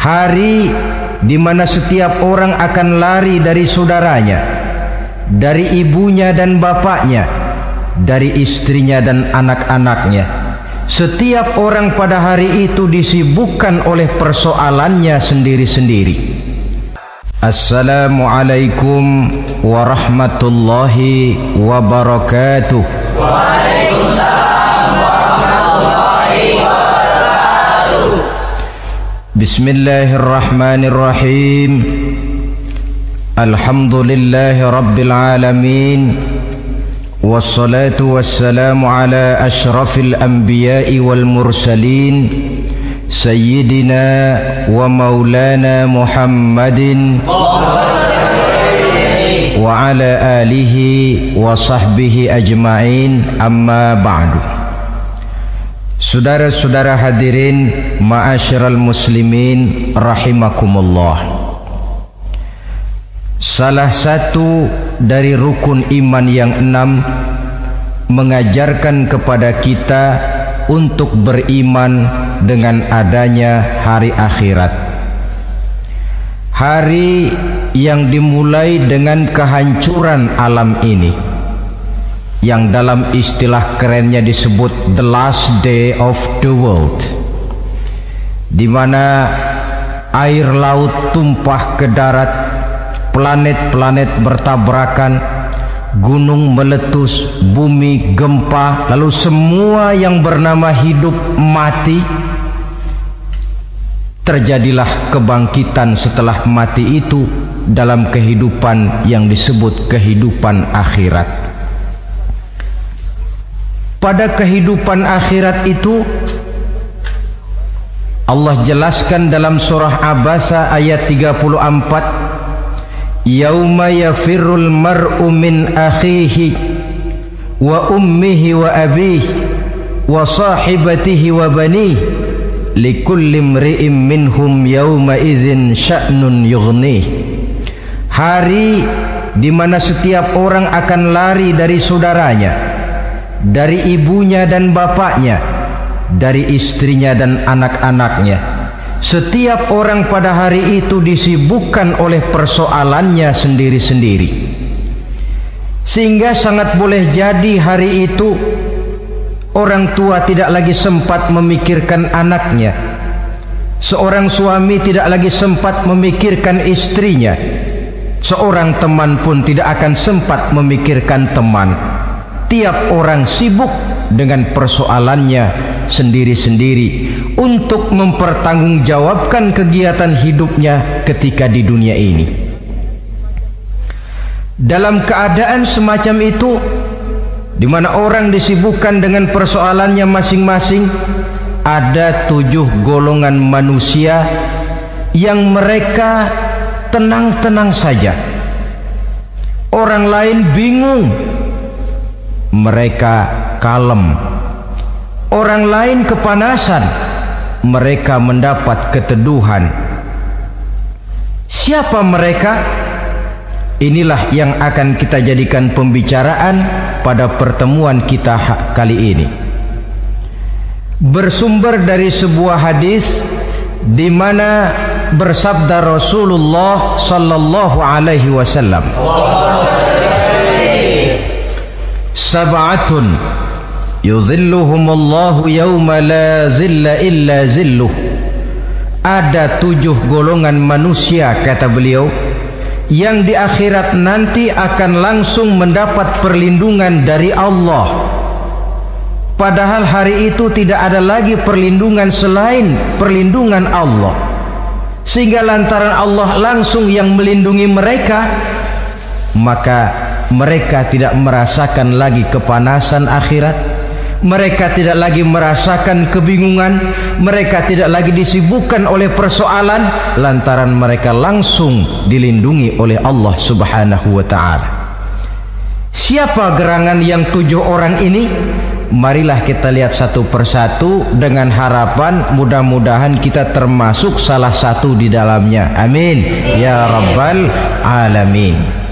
Hari di mana setiap orang akan lari dari saudaranya, dari ibunya dan bapaknya, dari istrinya dan anak-anaknya. Setiap orang pada hari itu disibukkan oleh persoalannya sendiri-sendiri. Assalamualaikum warahmatullahi wabarakatuh. Waalaikumsalam warahmatullahi wabarakatuh. Bismillahirrahmanirrahim. Alhamdulillahi rabbil alamin. Wassalatu wassalamu ala ashrafil anbiya'i wal mursalin, Sayyidina wa maulana Muhammadin wa ala alihi wa sahbihi ajma'in, amma ba'du. Saudara-saudara hadirin ma'asyiral muslimin rahimakumullah. Salah satu dari rukun iman yang 6 mengajarkan kepada kita untuk beriman dengan adanya hari akhirat. Hari yang dimulai dengan kehancuran alam ini, yang dalam istilah kerennya disebut the last day of the world, di mana air laut tumpah ke darat, planet-planet bertabrakan, gunung meletus, bumi gempa, lalu semua yang bernama hidup mati. Terjadilah kebangkitan setelah mati itu dalam kehidupan yang disebut kehidupan akhirat. Pada kehidupan akhirat itu Allah jelaskan dalam surah Abasa ayat 34, Yauma yafirrul mar'u min akhihi wa ummihi wa abihi wa sahibatihi wa banihi likulli imri'in minhum yauma idzin sya'nun yughnih. Hari di mana setiap orang akan lari dari saudaranya, dari ibunya dan bapaknya, dari istrinya dan anak-anaknya. Setiap orang pada hari itu disibukkan oleh persoalannya sendiri-sendiri. Sehingga sangat boleh jadi hari itu orang tua tidak lagi sempat memikirkan anaknya. Seorang suami tidak lagi sempat memikirkan istrinya. Seorang teman pun tidak akan sempat memikirkan teman. Tiap orang sibuk dengan persoalannya sendiri-sendiri untuk mempertanggungjawabkan kegiatan hidupnya ketika di dunia ini. Dalam keadaan semacam itu, di mana orang disibukkan dengan persoalannya masing-masing, ada 7 golongan manusia yang mereka tenang-tenang saja. Orang lain bingung, mereka kalem. Orang lain kepanasan, mereka mendapat keteduhan. Siapa mereka? Inilah yang akan kita jadikan pembicaraan pada pertemuan kita kali ini. Bersumber dari sebuah hadis di mana bersabda Rasulullah sallallahu alaihi wasallam, Sab'atun yuzilluhumullahu yawma la zilla illa zilluh. Ada 7 golongan manusia, kata beliau, yang di akhirat nanti akan langsung mendapat perlindungan dari Allah. Padahal hari itu tidak ada lagi perlindungan selain perlindungan Allah. Sehingga lantaran Allah langsung yang melindungi mereka, maka mereka tidak merasakan lagi kepanasan akhirat. Mereka tidak lagi merasakan kebingungan. Mereka tidak lagi disibukkan oleh persoalan, lantaran mereka langsung dilindungi oleh Allah subhanahu wa ta'ala. Siapa gerangan yang 7 orang ini? Marilah kita lihat satu persatu dengan harapan mudah-mudahan kita termasuk salah satu di dalamnya. Amin ya rabbal alamin.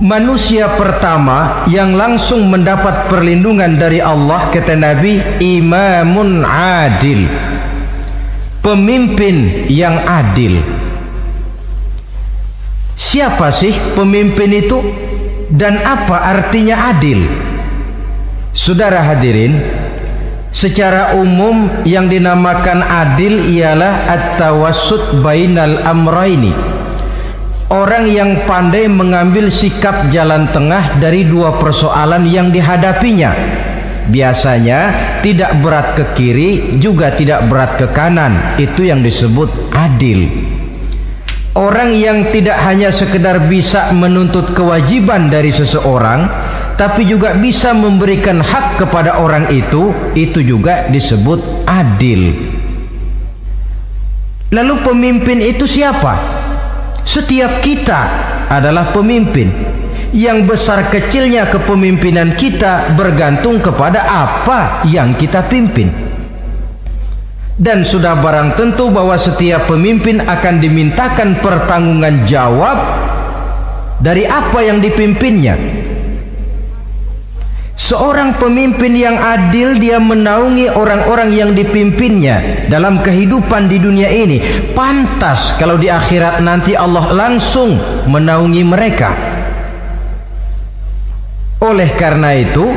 Manusia pertama yang langsung mendapat perlindungan dari Allah, kata Nabi, imamun adil. pemimpin yang adil. Siapa sih pemimpin itu dan apa artinya adil? Saudara hadirin, secara umum yang dinamakan adil ialah at-tawassut bainal amraini. Orang yang pandai mengambil sikap jalan tengah dari dua persoalan yang dihadapinya. Biasanya tidak berat ke kiri juga tidak berat ke kanan. Itu yang disebut adil. Orang yang tidak hanya sekedar bisa menuntut kewajiban dari seseorang, tapi juga bisa memberikan hak kepada orang itu juga disebut adil. Lalu pemimpin itu siapa? Setiap kita adalah pemimpin. Yang besar kecilnya kepemimpinan kita bergantung kepada apa yang kita pimpin. Dan sudah barang tentu bahwa setiap pemimpin akan dimintakan pertanggungjawaban jawab dari apa yang dipimpinnya. Seorang pemimpin yang adil, dia menaungi orang-orang yang dipimpinnya dalam kehidupan di dunia ini. Pantas kalau di akhirat nanti Allah langsung menaungi mereka. Oleh karena itu,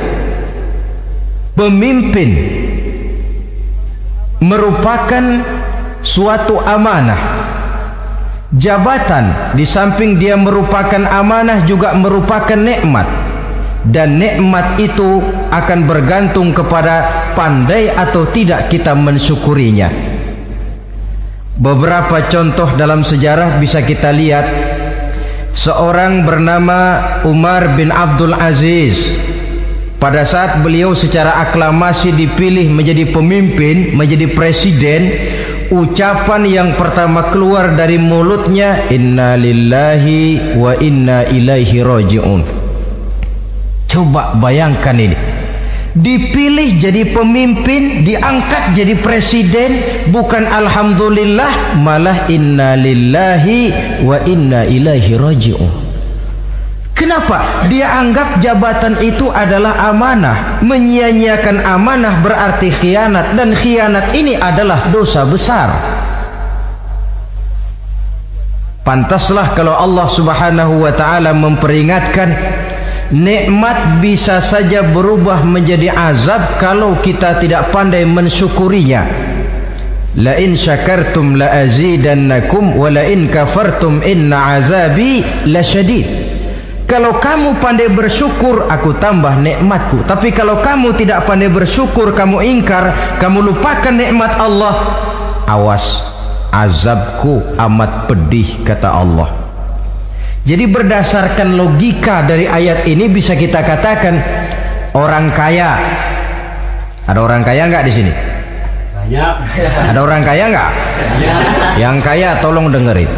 pemimpin merupakan suatu amanah. Jabatan di samping dia merupakan amanah juga merupakan nikmat. Dan nikmat itu akan bergantung kepada pandai atau tidak kita mensyukurinya. Beberapa contoh dalam sejarah bisa kita lihat. Seorang bernama Umar bin Abdul Aziz, pada saat beliau secara aklamasi dipilih menjadi pemimpin, menjadi presiden, ucapan yang pertama keluar dari mulutnya, inna lillahi wa inna ilaihi raji'un. Coba bayangkan ini, dipilih jadi pemimpin, diangkat jadi presiden, bukan alhamdulillah, malah inna lillahi wa inna ilaihi raji'un. Kenapa? Dia anggap jabatan itu adalah amanah. Menyia-nyiakan amanah berarti khianat, dan khianat ini adalah dosa besar. Pantaslah kalau Allah Subhanahu wa taala memperingatkan, nikmat bisa saja berubah menjadi azab kalau kita tidak pandai mensyukurinya. La in syakartum la azidannakum wa la in kafartum inna azabi lasyadid. Kalau kamu pandai bersyukur, aku tambah nikmatku. Tapi kalau kamu tidak pandai bersyukur, kamu ingkar, kamu lupakan nikmat Allah, awas, azabku amat pedih, kata Allah. Jadi berdasarkan logika dari ayat ini bisa kita katakan, orang kaya, ada orang kaya nggak di sini? Banyak. Ada orang kaya nggak? Yang kaya tolong dengerin.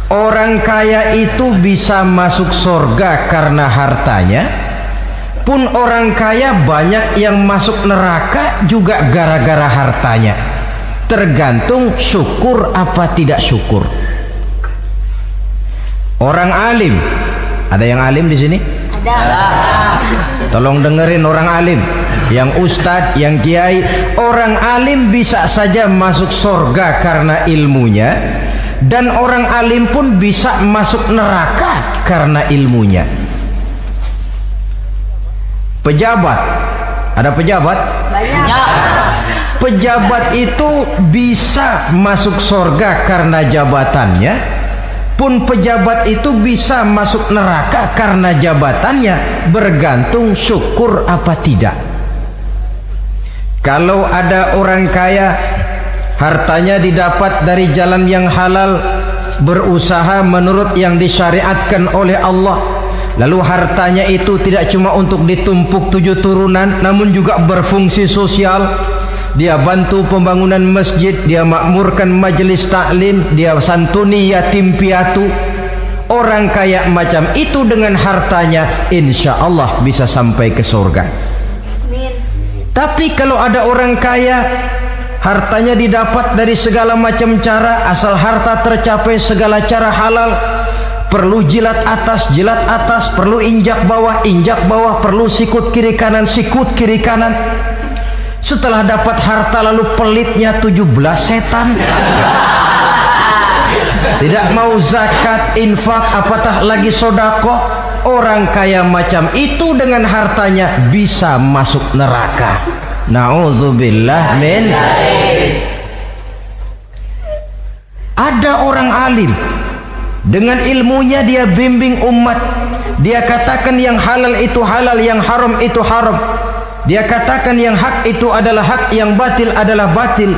Orang kaya itu bisa masuk surga karena hartanya, pun orang kaya banyak yang masuk neraka juga gara-gara hartanya. Tergantung syukur apa tidak syukur. Orang alim, ada yang alim di sini? Ada. Tolong dengerin orang alim, yang ustadz, yang kiai. Orang alim bisa saja masuk surga karena ilmunya, dan orang alim pun bisa masuk neraka karena ilmunya. Pejabat, ada pejabat? Banyak. Pejabat itu bisa masuk surga karena jabatannya, pun pejabat itu bisa masuk neraka karena jabatannya, bergantung syukur apa tidak. Kalau ada orang kaya, hartanya didapat dari jalan yang halal, berusaha menurut yang disyariatkan oleh Allah, lalu hartanya itu tidak cuma untuk ditumpuk 7 turunan, namun juga berfungsi sosial. Dia bantu pembangunan masjid, dia makmurkan majelis taklim, dia santuni yatim piatu. Orang kaya macam itu dengan hartanya insya Allah bisa sampai ke surga. Amin. Tapi kalau ada orang kaya, hartanya didapat dari segala macam cara, asal harta tercapai segala cara halal, perlu jilat atas, perlu injak bawah, perlu sikut kiri kanan, sikut kiri kanan. Setelah dapat harta lalu pelitnya 17 setan. Tidak mau zakat, infak, apatah lagi sodako. Orang kaya macam itu dengan hartanya bisa masuk neraka. Na'udzubillah min. Ada orang alim, dengan ilmunya dia bimbing umat. Dia katakan yang halal itu halal, yang haram itu haram. Dia katakan yang hak itu adalah hak, yang batil adalah batil.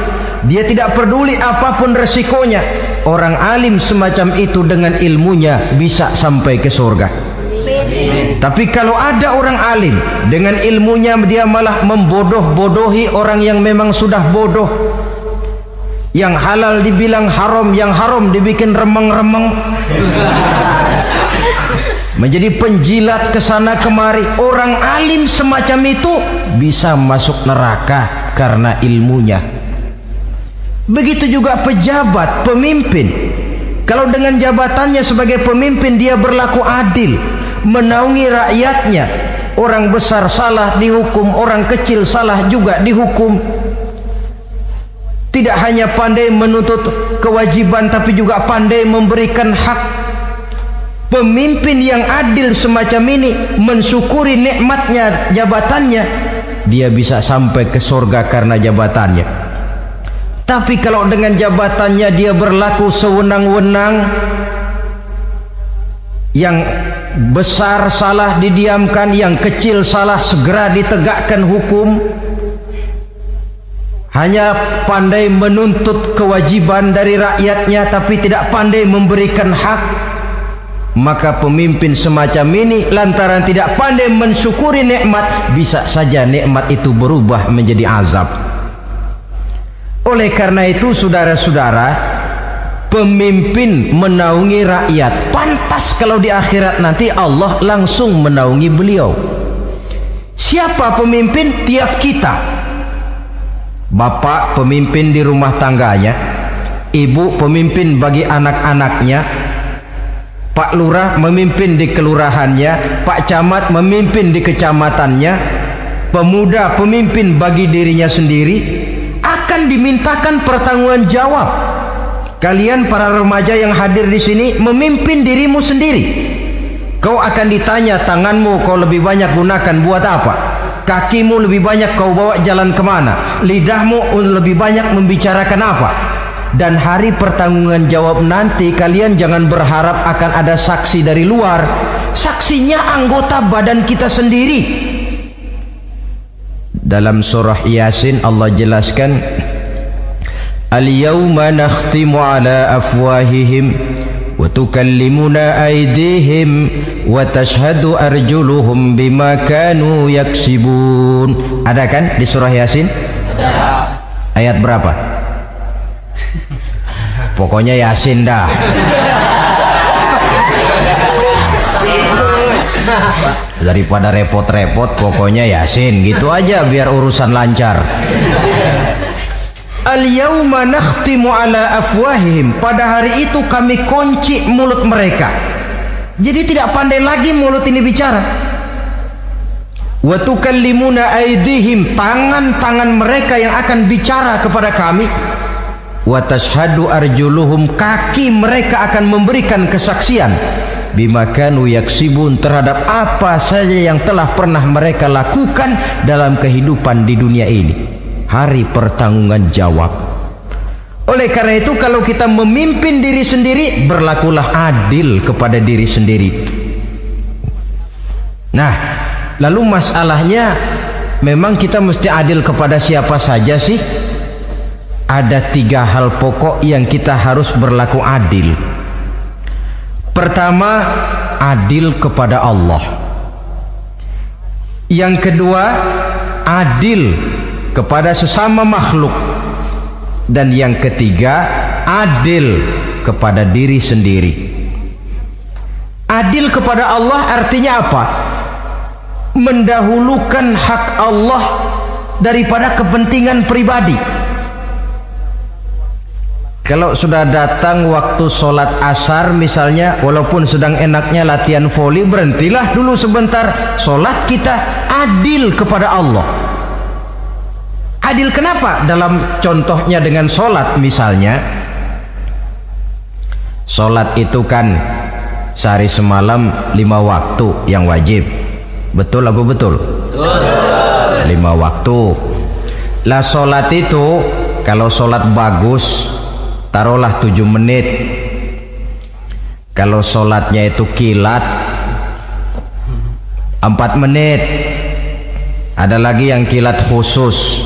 Dia tidak peduli apapun resikonya. Orang alim semacam itu dengan ilmunya bisa sampai ke surga. Tapi kalau ada orang alim dengan ilmunya dia malah membodoh-bodohi orang yang memang sudah bodoh. Yang halal dibilang haram, yang haram dibikin remeng-remeng. Menjadi penjilat ke sana kemari. Orang alim semacam itu bisa masuk neraka karena ilmunya. Begitu juga pejabat, pemimpin. Kalau dengan jabatannya sebagai pemimpin dia berlaku adil, menaungi rakyatnya. Orang besar salah dihukum, orang kecil salah juga dihukum. Tidak hanya pandai menuntut kewajiban tapi juga pandai memberikan hak. Pemimpin yang adil semacam ini mensyukuri nikmatnya jabatannya, dia bisa sampai ke surga karena jabatannya. Tapi kalau dengan jabatannya dia berlaku sewenang-wenang, yang besar salah didiamkan, yang kecil salah segera ditegakkan hukum, hanya pandai menuntut kewajiban dari rakyatnya tapi tidak pandai memberikan hak, maka pemimpin semacam ini lantaran tidak pandai mensyukuri nikmat, bisa saja nikmat itu berubah menjadi azab. Oleh karena itu saudara-saudara, pemimpin menaungi rakyat, pantas kalau di akhirat nanti Allah langsung menaungi beliau. Siapa pemimpin? Tiap kita. Bapak pemimpin di rumah tangganya, ibu pemimpin bagi anak-anaknya, Pak Lurah memimpin di kelurahannya, Pak Camat memimpin di kecamatannya, pemuda pemimpin bagi dirinya sendiri, akan dimintakan pertanggungjawaban jawab. Kalian para remaja yang hadir di sini memimpin dirimu sendiri. Kau akan ditanya, tanganmu kau lebih banyak gunakan buat apa? Kakimu lebih banyak kau bawa jalan kemana? Lidahmu lebih banyak membicarakan apa? Dan hari pertanggungan jawab nanti kalian jangan berharap akan ada saksi dari luar. Saksinya anggota badan kita sendiri. Dalam surah Yasin Allah jelaskan, Al-yawma nakhtimu ala afwahihim wa tukallimuna aydihim wa tashhadu arjuluhum bima kanu yaksibun. Ada kan di surah Yasin? Ada. Ayat berapa? Pokoknya Yasin dah. Daripada repot-repot, pokoknya Yasin gitu aja biar urusan lancar. Al-yawma nakhtimu ala afwahihim, pada hari itu kami kunci mulut mereka. Jadi tidak pandai lagi mulut ini bicara. Wa tukallimuna aydihim, tangan-tangan mereka yang akan bicara kepada kami. Wa tashhadu arjuluhum, kaki mereka akan memberikan kesaksian bima kanu yaksibun, terhadap apa saja yang telah pernah mereka lakukan dalam kehidupan di dunia ini. Hari pertanggungjawaban jawab. Oleh karena itu kalau kita memimpin diri sendiri, berlakulah adil kepada diri sendiri. Nah, lalu masalahnya memang kita mesti adil kepada siapa saja sih? Ada 3 hal pokok yang kita harus berlaku adil. Pertama, adil kepada Allah. Yang kedua, adil kepada sesama makhluk. Dan yang ketiga, adil kepada diri sendiri. Adil kepada Allah artinya apa? Mendahulukan hak Allah daripada kepentingan pribadi. Kalau sudah datang waktu sholat asar misalnya, walaupun sedang enaknya latihan voli, berhentilah dulu sebentar. Sholat kita adil kepada Allah. Adil kenapa? Dalam contohnya dengan sholat misalnya, sholat itu kan sehari semalam 5 waktu yang wajib. Betul apa betul? Betul. 5 waktu. Lah sholat itu kalau sholat bagus taruhlah 7 menit. Kalau sholatnya itu kilat 4 menit. Ada lagi yang kilat khusus,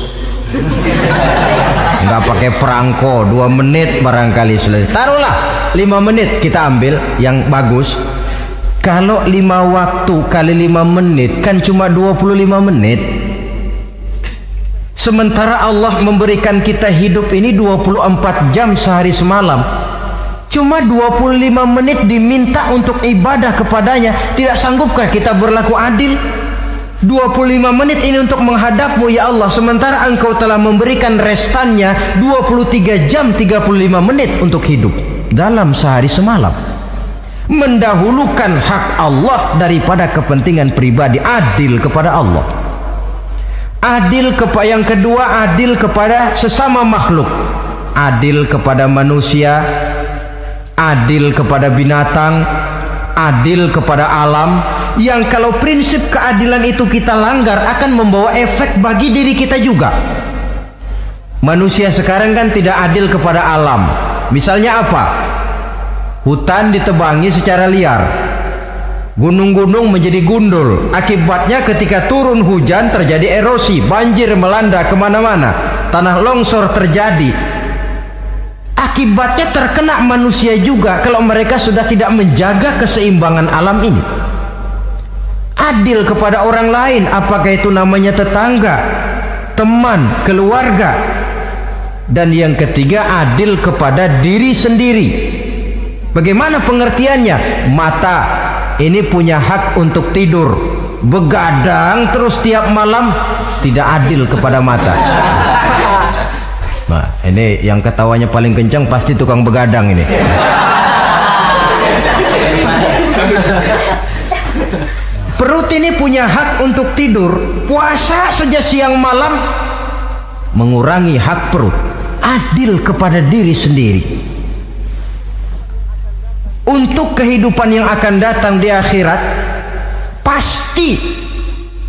nggak pakai perangko, 2 menit barangkali selesai. Taruhlah 5 menit kita ambil yang bagus. Kalau 5 waktu kali 5 menit kan cuma 25 menit. Sementara Allah memberikan kita hidup ini 24 jam sehari semalam. Cuma 25 menit diminta untuk ibadah kepadanya. Tidak sanggupkah kita berlaku adil? 25 menit ini untuk menghadapmu ya Allah, sementara engkau telah memberikan restannya 23 jam 35 menit untuk hidup dalam sehari semalam. Mendahulukan hak Allah daripada kepentingan pribadi. Adil kepada Allah. Adil kepada yang kedua, adil kepada sesama makhluk. Adil kepada manusia, adil kepada binatang, adil kepada alam. Yang kalau prinsip keadilan itu kita langgar akan membawa efek bagi diri kita juga. Manusia sekarang kan tidak adil kepada alam. Misalnya apa? Hutan ditebangi secara liar, gunung-gunung menjadi gundul. Akibatnya ketika turun hujan terjadi erosi, banjir melanda kemana-mana, tanah longsor terjadi. Akibatnya terkena manusia juga kalau mereka sudah tidak menjaga keseimbangan alam ini. Adil kepada orang lain, apakah itu namanya tetangga, teman, keluarga. Dan yang ketiga, adil kepada diri sendiri. Bagaimana pengertiannya? Mata ini punya hak untuk tidur, begadang terus tiap malam, tidak adil kepada mata. Nah, ini yang ketawanya paling kencang pasti tukang begadang ini. Perut ini punya hak untuk tidur, puasa saja siang malam, mengurangi hak perut. Adil kepada diri sendiri. Untuk kehidupan yang akan datang di akhirat, pasti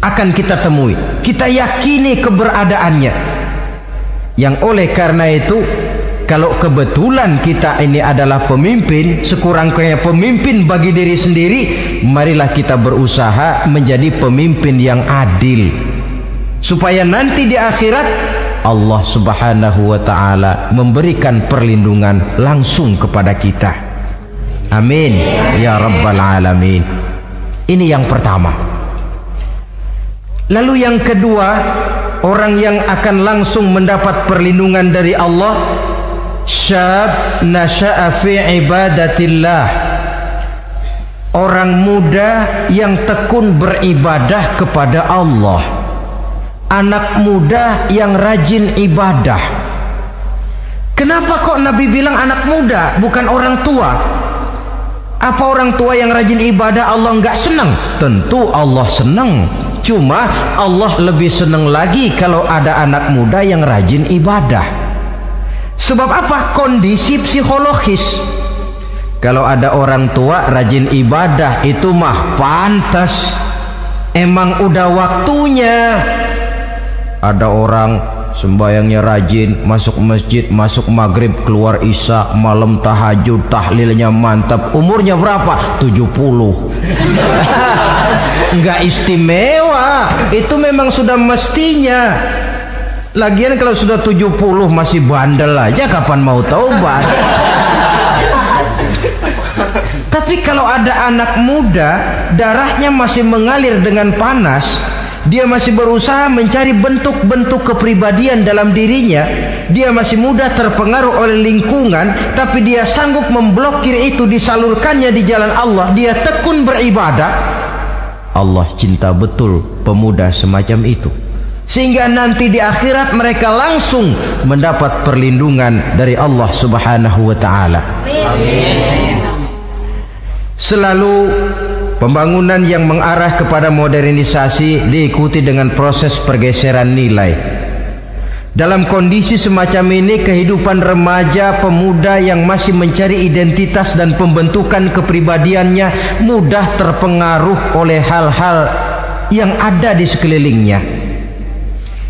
akan kita temui, kita yakini keberadaannya. Yang oleh karena itu, kalau kebetulan kita ini adalah pemimpin, sekurang-kurangnya pemimpin bagi diri sendiri, marilah kita berusaha menjadi pemimpin yang adil, supaya nanti di akhirat Allah Subhanahu wa ta'ala memberikan perlindungan langsung kepada kita. Amin ya rabbal alamin. Ini yang pertama. Lalu yang kedua, orang yang akan langsung mendapat perlindungan dari Allah, syab nasha'a fi ibadatillah, orang muda yang tekun beribadah kepada Allah, anak muda yang rajin ibadah. Kenapa kok Nabi bilang anak muda bukan orang tua? Apa orang tua yang rajin ibadah Allah enggak senang? Tentu Allah senang. Cuma Allah lebih senang lagi kalau ada anak muda yang rajin ibadah. Sebab apa? Kondisi psikologis. Kalau ada orang tua rajin ibadah itu mah pantas, emang udah waktunya. Ada orang sembayangnya rajin, masuk masjid, masuk maghrib, keluar isya, malam tahajud, tahlilnya mantap. Umurnya berapa? 70. Enggak istimewa, itu memang sudah mestinya. Lagian kalau sudah 70 masih bandel aja, kapan mau taubat? Tapi kalau ada anak muda, darahnya masih mengalir dengan panas, dia masih berusaha mencari bentuk-bentuk kepribadian dalam dirinya, dia masih mudah terpengaruh oleh lingkungan, tapi dia sanggup memblokir itu, disalurkannya di jalan Allah, dia tekun beribadah. Allah cinta betul pemuda semacam itu, sehingga nanti di akhirat mereka langsung mendapat perlindungan dari Allah Subhanahu wa ta'ala. Amin. Selalu pembangunan yang mengarah kepada modernisasi diikuti dengan proses pergeseran nilai. Dalam kondisi semacam ini, kehidupan remaja pemuda yang masih mencari identitas dan pembentukan kepribadiannya mudah terpengaruh oleh hal-hal yang ada di sekelilingnya.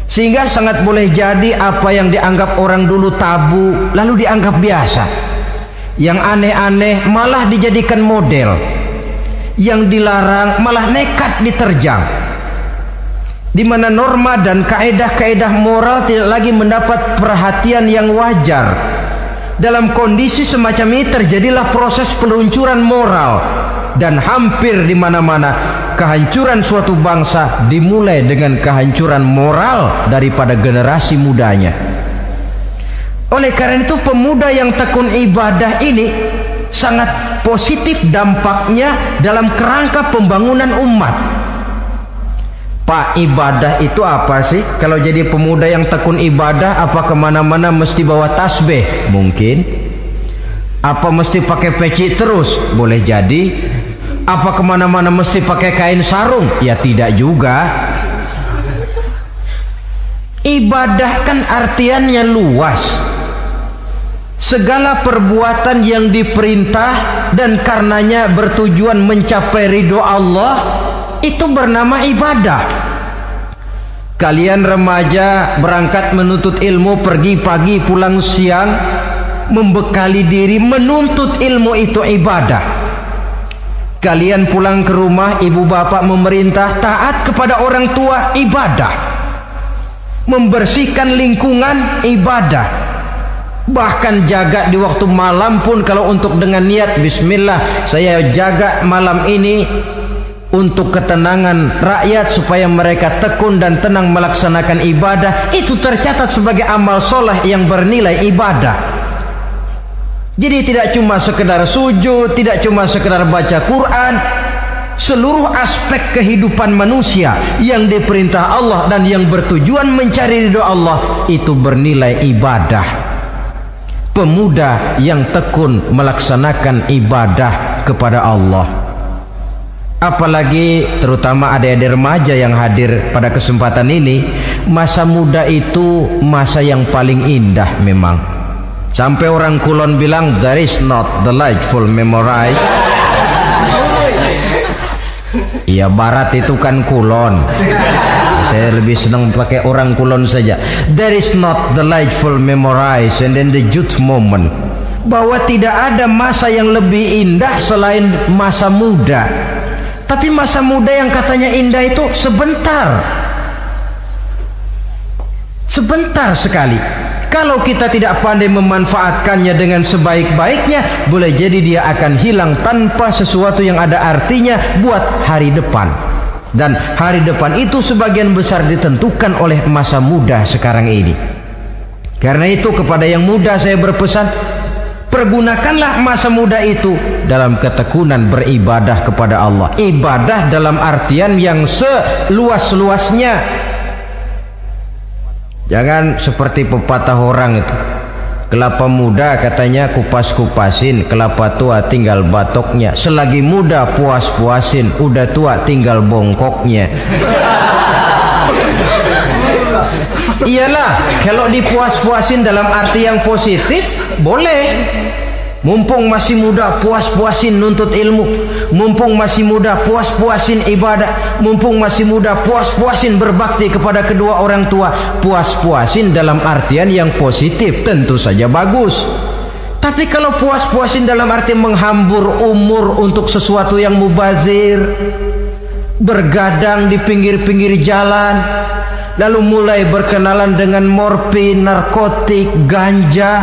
Sehingga sangat boleh jadi apa yang dianggap orang dulu tabu lalu dianggap biasa. Yang aneh-aneh malah dijadikan model. Yang dilarang malah nekat diterjang. Di mana norma dan kaedah-kaedah moral tidak lagi mendapat perhatian yang wajar. Dalam kondisi semacam ini terjadilah proses peluncuran moral, dan hampir di mana-mana kehancuran suatu bangsa dimulai dengan kehancuran moral daripada generasi mudanya. Oleh karena itu, pemuda yang tekun ibadah ini sangat positif dampaknya dalam kerangka pembangunan umat. Pak, ibadah itu apa sih? Kalau jadi pemuda yang tekun ibadah, apa kemana-mana mesti bawa tasbih? Mungkin. Apa mesti pakai peci terus? Boleh jadi. Apa kemana-mana mesti pakai kain sarung? Ya tidak juga. Ibadah kan artiannya luas. Segala perbuatan yang diperintah dan karenanya bertujuan mencapai ridho Allah, itu bernama ibadah. Kalian remaja berangkat menuntut ilmu, pergi pagi pulang siang, membekali diri menuntut ilmu, itu ibadah. Kalian pulang ke rumah, ibu bapak memerintah taat kepada orang tua, ibadah. Membersihkan lingkungan, ibadah. Bahkan jaga di waktu malam pun, kalau untuk dengan niat bismillah, saya jaga malam ini untuk ketenangan rakyat supaya mereka tekun dan tenang melaksanakan ibadah, itu tercatat sebagai amal soleh yang bernilai ibadah. Jadi tidak cuma sekedar sujud, tidak cuma sekedar baca Quran, seluruh aspek kehidupan manusia yang diperintah Allah dan yang bertujuan mencari ridho Allah itu bernilai ibadah. Pemuda yang tekun melaksanakan ibadah kepada Allah, apalagi terutama adik-adik remaja yang hadir pada kesempatan ini, masa muda itu masa yang paling indah memang. Sampai orang Kulon bilang, there is not delightful memorize. Iya, barat itu kan Kulon. Saya lebih senang pakai orang Kulon saja. There is not delightful memorize and then the youth moment. Bahwa tidak ada masa yang lebih indah selain masa muda. Tapi masa muda yang katanya indah itu sebentar. Sebentar sekali. Kalau kita tidak pandai memanfaatkannya dengan sebaik-baiknya, boleh jadi dia akan hilang tanpa sesuatu yang ada artinya buat hari depan. Dan hari depan itu sebagian besar ditentukan oleh masa muda sekarang ini. Karena itu kepada yang muda saya berpesan, pergunakanlah masa muda itu dalam ketekunan beribadah kepada Allah. Ibadah dalam artian yang seluas-luasnya. Jangan seperti pepatah orang itu, kelapa muda katanya kupas-kupasin, kelapa tua tinggal batoknya. Selagi muda puas-puasin, udah tua tinggal bongkoknya. Iyalah, kalau dipuas-puasin dalam arti yang positif, boleh. Mumpung masih muda, puas-puasin nuntut ilmu. Mumpung masih muda, puas-puasin ibadah. Mumpung masih muda, puas-puasin berbakti kepada kedua orang tua. Puas-puasin dalam artian yang positif tentu saja bagus. Tapi kalau puas-puasin dalam arti menghambur umur untuk sesuatu yang mubazir, bergadang di pinggir-pinggir jalan, lalu mulai berkenalan dengan morfin, narkotik, ganja,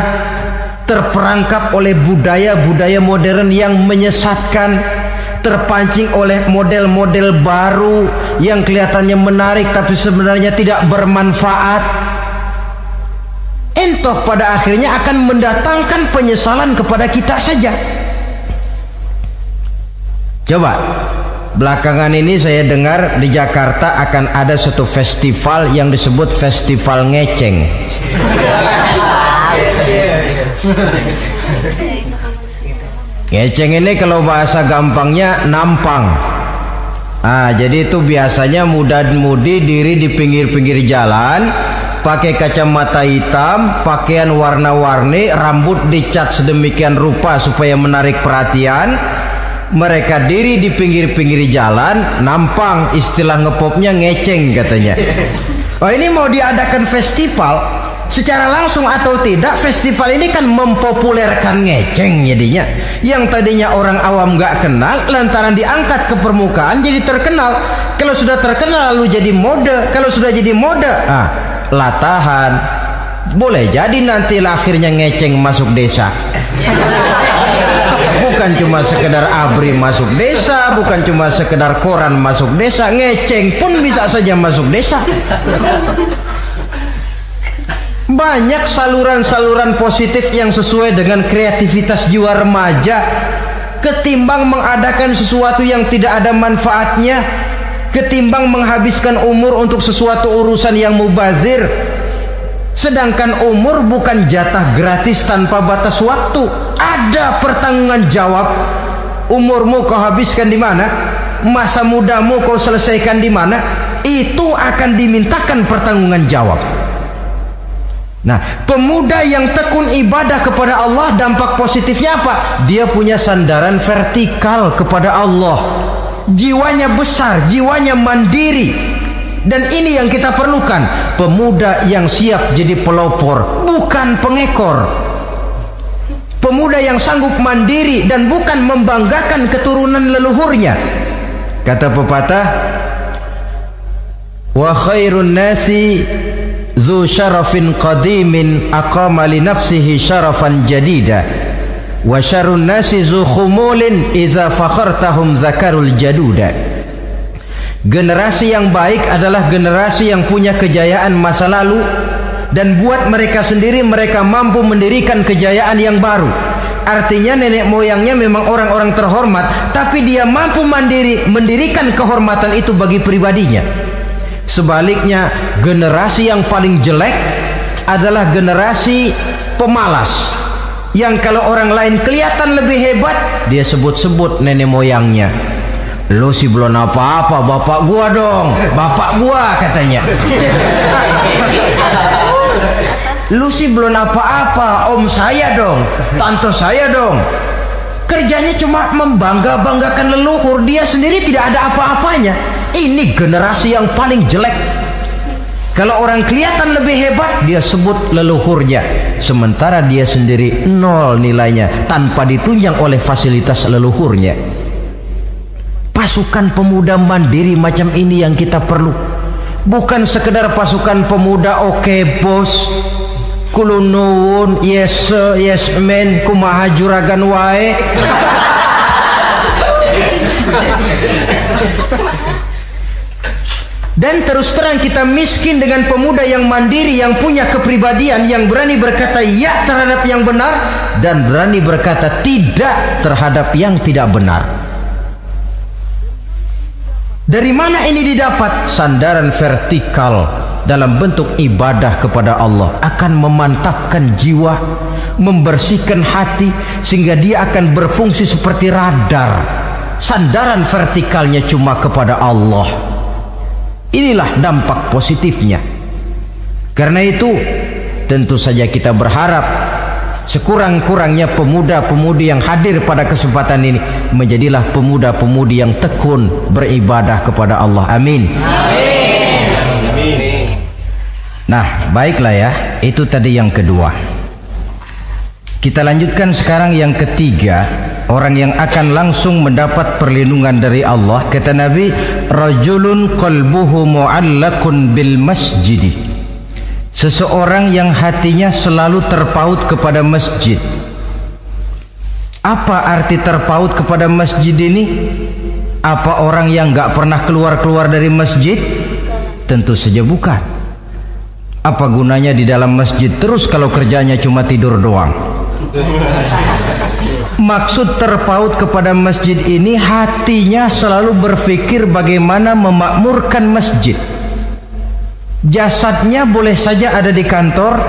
terperangkap oleh budaya-budaya modern yang menyesatkan, terpancing oleh model-model baru yang kelihatannya menarik tapi sebenarnya tidak bermanfaat, entah pada akhirnya akan mendatangkan penyesalan kepada kita saja. Coba, belakangan ini saya dengar di Jakarta akan ada suatu festival yang disebut Festival Ngeceng. Ngeceng ini kalau bahasa gampangnya nampang. Jadi itu biasanya muda-mudi diri di pinggir-pinggir jalan, pakai kacamata hitam, pakaian warna-warni, rambut dicat sedemikian rupa supaya menarik perhatian. Mereka diri di pinggir-pinggir jalan, nampang, istilah ngepopnya ngeceng katanya. Oh, ini mau diadakan festival. Secara langsung atau tidak, festival ini kan mempopulerkan ngeceng jadinya. Yang tadinya orang awam gak kenal, lantaran diangkat ke permukaan jadi terkenal. Kalau sudah terkenal lalu jadi mode. Kalau sudah jadi mode, latahan. Boleh jadi nanti akhirnya ngeceng masuk desa. Bukan cuma sekedar ABRI masuk desa, bukan cuma sekedar koran masuk desa, ngeceng pun bisa saja masuk desa. Banyak saluran-saluran positif yang sesuai dengan kreativitas jiwa remaja, ketimbang mengadakan sesuatu yang tidak ada manfaatnya, ketimbang menghabiskan umur untuk sesuatu urusan yang mubazir. Sedangkan umur bukan jatah gratis tanpa batas waktu, ada pertanggungan jawab. Umurmu kau habiskan di mana, masa mudamu kau selesaikan di mana, itu akan dimintakan pertanggungan jawab. Nah, pemuda yang tekun ibadah kepada Allah, dampak positifnya apa? Dia punya sandaran vertikal kepada Allah. Jiwanya besar, jiwanya mandiri. Dan ini yang kita perlukan, pemuda yang siap jadi pelopor, bukan pengekor. Pemuda yang sanggup mandiri dan bukan membanggakan keturunan leluhurnya. Kata pepatah, wa khairun nasi Zu syarafin qadimin aqama li nafsihi syarafan jadida wa syarrun nasi zu khumulin idza fakhartahum zakarul jaduda. Generasi yang baik adalah generasi yang punya kejayaan masa lalu, dan buat mereka sendiri mereka mampu mendirikan kejayaan yang baru. Artinya nenek moyangnya memang orang-orang terhormat, tapi dia mampu mandiri mendirikan kehormatan itu bagi pribadinya. Sebaliknya, generasi yang paling jelek adalah generasi pemalas, yang kalau orang lain kelihatan lebih hebat, dia sebut-sebut nenek moyangnya. Lu sih belum apa-apa, bapak gua dong, bapak gua katanya. Lu sih belum apa-apa, om saya dong, tante saya dong. Kerjanya cuma membangga-banggakan leluhur, dia sendiri tidak ada apa-apanya. Ini generasi yang paling jelek. Kalau orang kelihatan lebih hebat, dia sebut leluhurnya, sementara dia sendiri nol nilainya tanpa ditunjang oleh fasilitas leluhurnya. Pasukan pemuda mandiri macam ini yang kita perlu, bukan sekedar pasukan pemuda oke bos, kulunun, yes sir, yes man, kumaha juragan wae. Dan terus terang kita miskin dengan pemuda yang mandiri, yang punya kepribadian, yang berani berkata ya terhadap yang benar dan berani berkata tidak terhadap yang tidak benar. Dari mana ini didapat? Sandaran vertikal dalam bentuk ibadah kepada Allah akan memantapkan jiwa, membersihkan hati, sehingga dia akan berfungsi seperti radar. Sandaran vertikalnya cuma kepada Allah. Inilah dampak positifnya. Karena itu, tentu saja kita berharap sekurang-kurangnya pemuda-pemudi yang hadir pada kesempatan ini menjadilah pemuda-pemudi yang tekun beribadah kepada Allah. Amin. Amin. Nah, baiklah ya, itu tadi yang kedua. Kita lanjutkan sekarang yang ketiga, orang yang akan langsung mendapat perlindungan dari Allah. Kata Nabi, rajulun qalbuhu mu'allakun bil masjidi. Seseorang yang hatinya selalu terpaut kepada masjid. Apa arti terpaut kepada masjid ini? Apa orang yang gak pernah keluar-keluar dari masjid? Tentu saja bukan. Apa gunanya di dalam masjid terus kalau kerjanya cuma tidur doang? Maksud terpaut kepada masjid ini, hatinya selalu berpikir bagaimana memakmurkan masjid. Jasadnya boleh saja ada di kantor,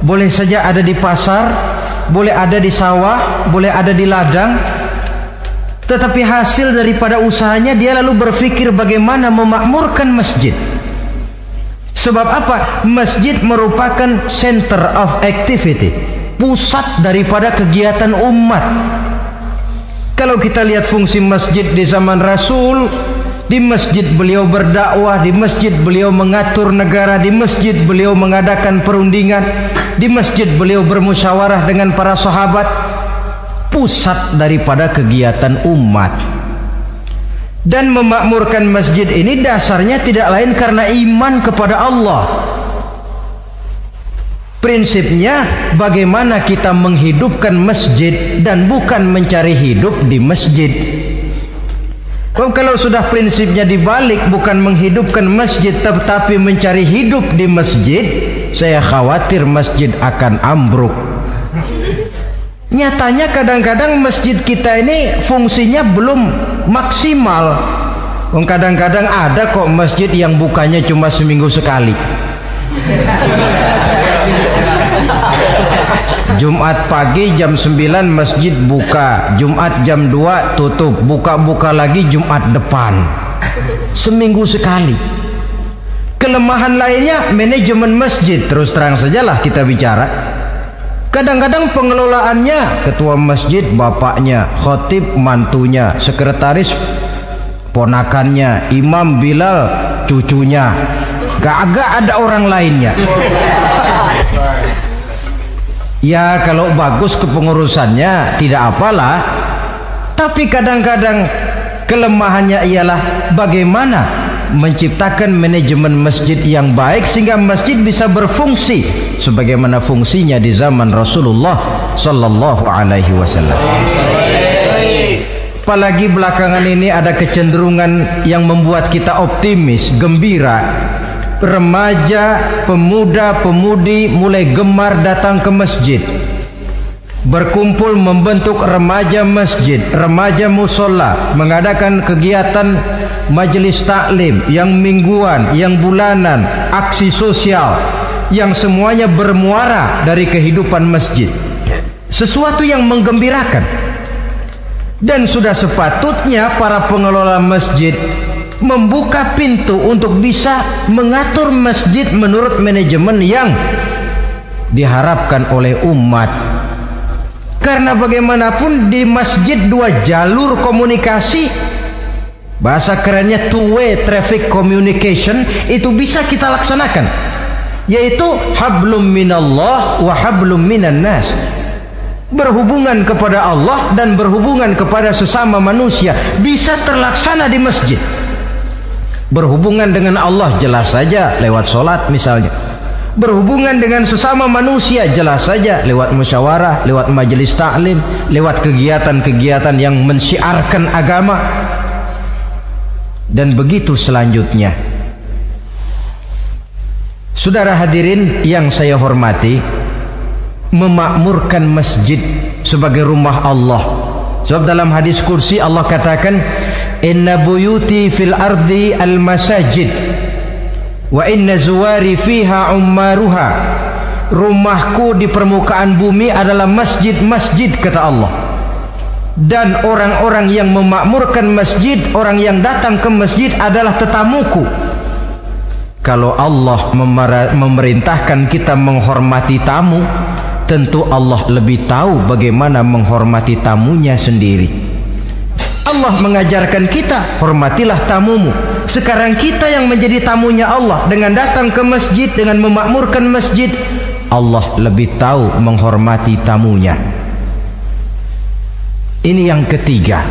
boleh saja ada di pasar, boleh ada di sawah, boleh ada di ladang, tetapi hasil daripada usahanya dia lalu berpikir bagaimana memakmurkan masjid. Sebab apa? Masjid merupakan center of activity, pusat daripada kegiatan umat. Kalau kita lihat fungsi masjid di zaman Rasul, di masjid beliau berdakwah, di masjid beliau mengatur negara, di masjid beliau mengadakan perundingan, di masjid beliau bermusyawarah dengan para sahabat. Pusat daripada kegiatan umat. Dan memakmurkan masjid ini dasarnya tidak lain karena iman kepada Allah. Prinsipnya bagaimana kita menghidupkan masjid dan bukan mencari hidup di masjid. Kalau sudah prinsipnya dibalik, bukan menghidupkan masjid tetapi mencari hidup di masjid, saya khawatir masjid akan ambruk. Nyatanya kadang-kadang masjid kita ini fungsinya belum maksimal. Kadang-kadang ada kok masjid yang bukanya cuma seminggu sekali. Jumat pagi jam 9 masjid buka, Jumat jam 2 tutup, buka-buka lagi Jumat depan. Seminggu sekali. Kelemahan lainnya manajemen masjid, terus terang sajalah kita bicara. Kadang-kadang pengelolaannya ketua masjid bapaknya, khatib mantunya, sekretaris ponakannya, imam Bilal cucunya. Gak ada orang lainnya. Ya kalau bagus kepengurusannya tidak apalah. Tapi kadang-kadang kelemahannya ialah bagaimana menciptakan manajemen masjid yang baik sehingga masjid bisa berfungsi sebagaimana fungsinya di zaman Rasulullah sallallahu alaihi wasallam. Apalagi belakangan ini ada kecenderungan yang membuat kita optimis, gembira. Remaja, pemuda, pemudi mulai gemar datang ke masjid, berkumpul membentuk remaja masjid, remaja musola, mengadakan kegiatan majelis taklim yang mingguan, yang bulanan, aksi sosial yang semuanya bermuara dari kehidupan masjid. Sesuatu yang menggembirakan. Dan sudah sepatutnya para pengelola masjid membuka pintu untuk bisa mengatur masjid menurut manajemen yang diharapkan oleh umat. Karena bagaimanapun di masjid dua jalur komunikasi, bahasa kerennya two-way traffic communication, itu bisa kita laksanakan, yaitu hablum minallah wa hablum minan nas. Berhubungan kepada Allah dan berhubungan kepada sesama manusia bisa terlaksana di masjid. Berhubungan dengan Allah jelas saja lewat sholat misalnya. Berhubungan dengan sesama manusia jelas saja lewat musyawarah, lewat majelis taklim, lewat kegiatan-kegiatan yang mensyiarkan agama. Dan begitu selanjutnya. Saudara hadirin yang saya hormati, memakmurkan masjid sebagai rumah Allah. Sebab dalam hadis kursi Allah katakan, inna buyuti fil ardi al masajid wa inna zuwari fiha ummaruha. Rumahku di permukaan bumi adalah masjid-masjid, kata Allah. Dan orang-orang yang memakmurkan masjid, orang yang datang ke masjid adalah tetamuku. Kalau Allah memerintahkan kita menghormati tamu, tentu Allah lebih tahu bagaimana menghormati tamunya sendiri. Allah mengajarkan kita, hormatilah tamumu. Sekarang kita yang menjadi tamunya Allah dengan datang ke masjid, dengan memakmurkan masjid, Allah lebih tahu menghormati tamunya. Ini yang ketiga.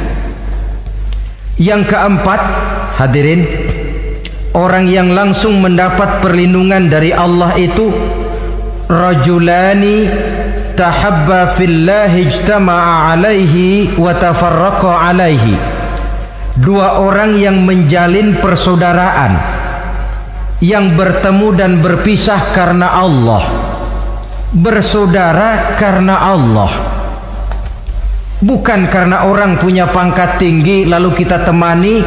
Yang keempat, hadirin, orang yang langsung mendapat perlindungan dari Allah itu rajulani tahabba fillahi ijtama'a alaihi wa tafarraqa alaihi. Dua orang yang menjalin persaudaraan, yang bertemu dan berpisah karena Allah, bersaudara karena Allah. Bukan karena orang punya pangkat tinggi lalu kita temani,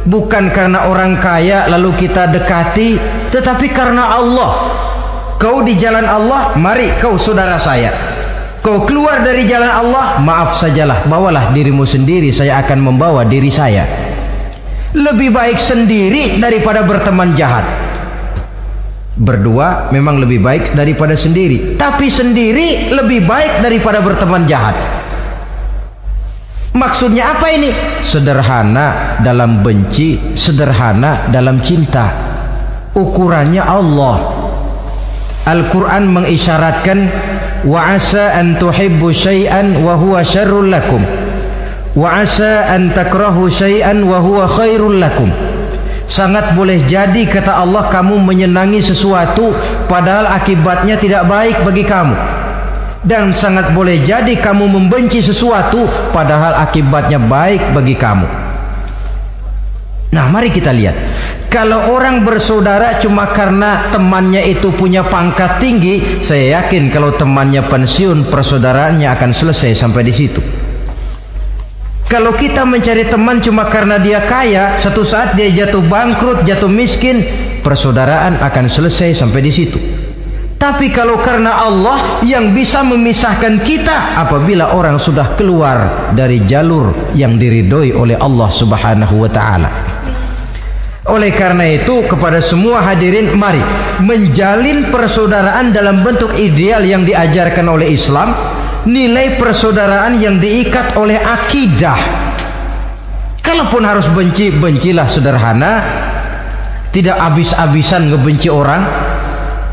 bukan karena orang kaya lalu kita dekati, tetapi karena Allah. Kau di jalan Allah, mari kau saudara saya. Kau keluar dari jalan Allah, maaf sajalah, bawalah dirimu sendiri, saya akan membawa diri saya. Lebih baik sendiri daripada berteman jahat. Berdua memang lebih baik daripada sendiri, tapi sendiri lebih baik daripada berteman jahat. Maksudnya apa ini? Sederhana dalam benci, sederhana dalam cinta. Ukurannya Allah. Al-Quran mengisyaratkan, wa asa an tuhibbu syai'an wa huwa syarrul lakum, wa asa an takrahu syai'an wa huwa khairul lakum. Sangat boleh jadi, kata Allah, kamu menyenangi sesuatu padahal akibatnya tidak baik bagi kamu, dan sangat boleh jadi kamu membenci sesuatu padahal akibatnya baik bagi kamu. Nah, mari kita lihat. Kalau orang bersaudara cuma karena temannya itu punya pangkat tinggi, saya yakin kalau temannya pensiun, persaudaraannya akan selesai sampai di situ. Kalau kita mencari teman cuma karena dia kaya, satu saat dia jatuh bangkrut, jatuh miskin, persaudaraan akan selesai sampai di situ. Tapi kalau karena Allah yang bisa memisahkan kita apabila orang sudah keluar dari jalur yang diridhoi oleh Allah Subhanahu wa taala. Oleh karena itu, kepada semua hadirin, mari menjalin persaudaraan dalam bentuk ideal yang diajarkan oleh Islam. Nilai persaudaraan yang diikat oleh akidah. Kalaupun harus benci, bencilah sederhana, tidak habis-habisan ngebenci orang.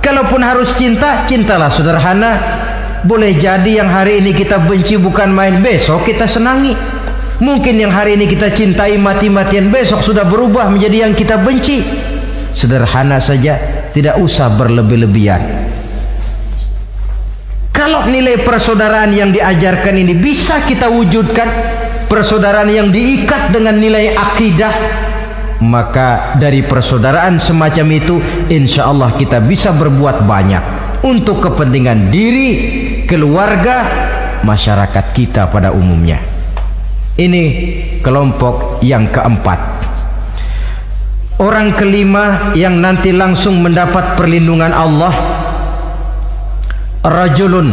Kalaupun harus cinta, cintalah sederhana. Boleh jadi yang hari ini kita benci bukan main, besok kita senangi. Mungkin yang hari ini kita cintai mati-matian, besok sudah berubah menjadi yang kita benci. Sederhana saja, tidak usah berlebih-lebihan. Kalau nilai persaudaraan yang diajarkan ini bisa kita wujudkan, persaudaraan yang diikat dengan nilai akidah, maka dari persaudaraan semacam itu insya Allah kita bisa berbuat banyak untuk kepentingan diri, keluarga, masyarakat kita pada umumnya. Ini kelompok yang keempat. Orang kelima yang nanti langsung mendapat perlindungan Allah, rajulun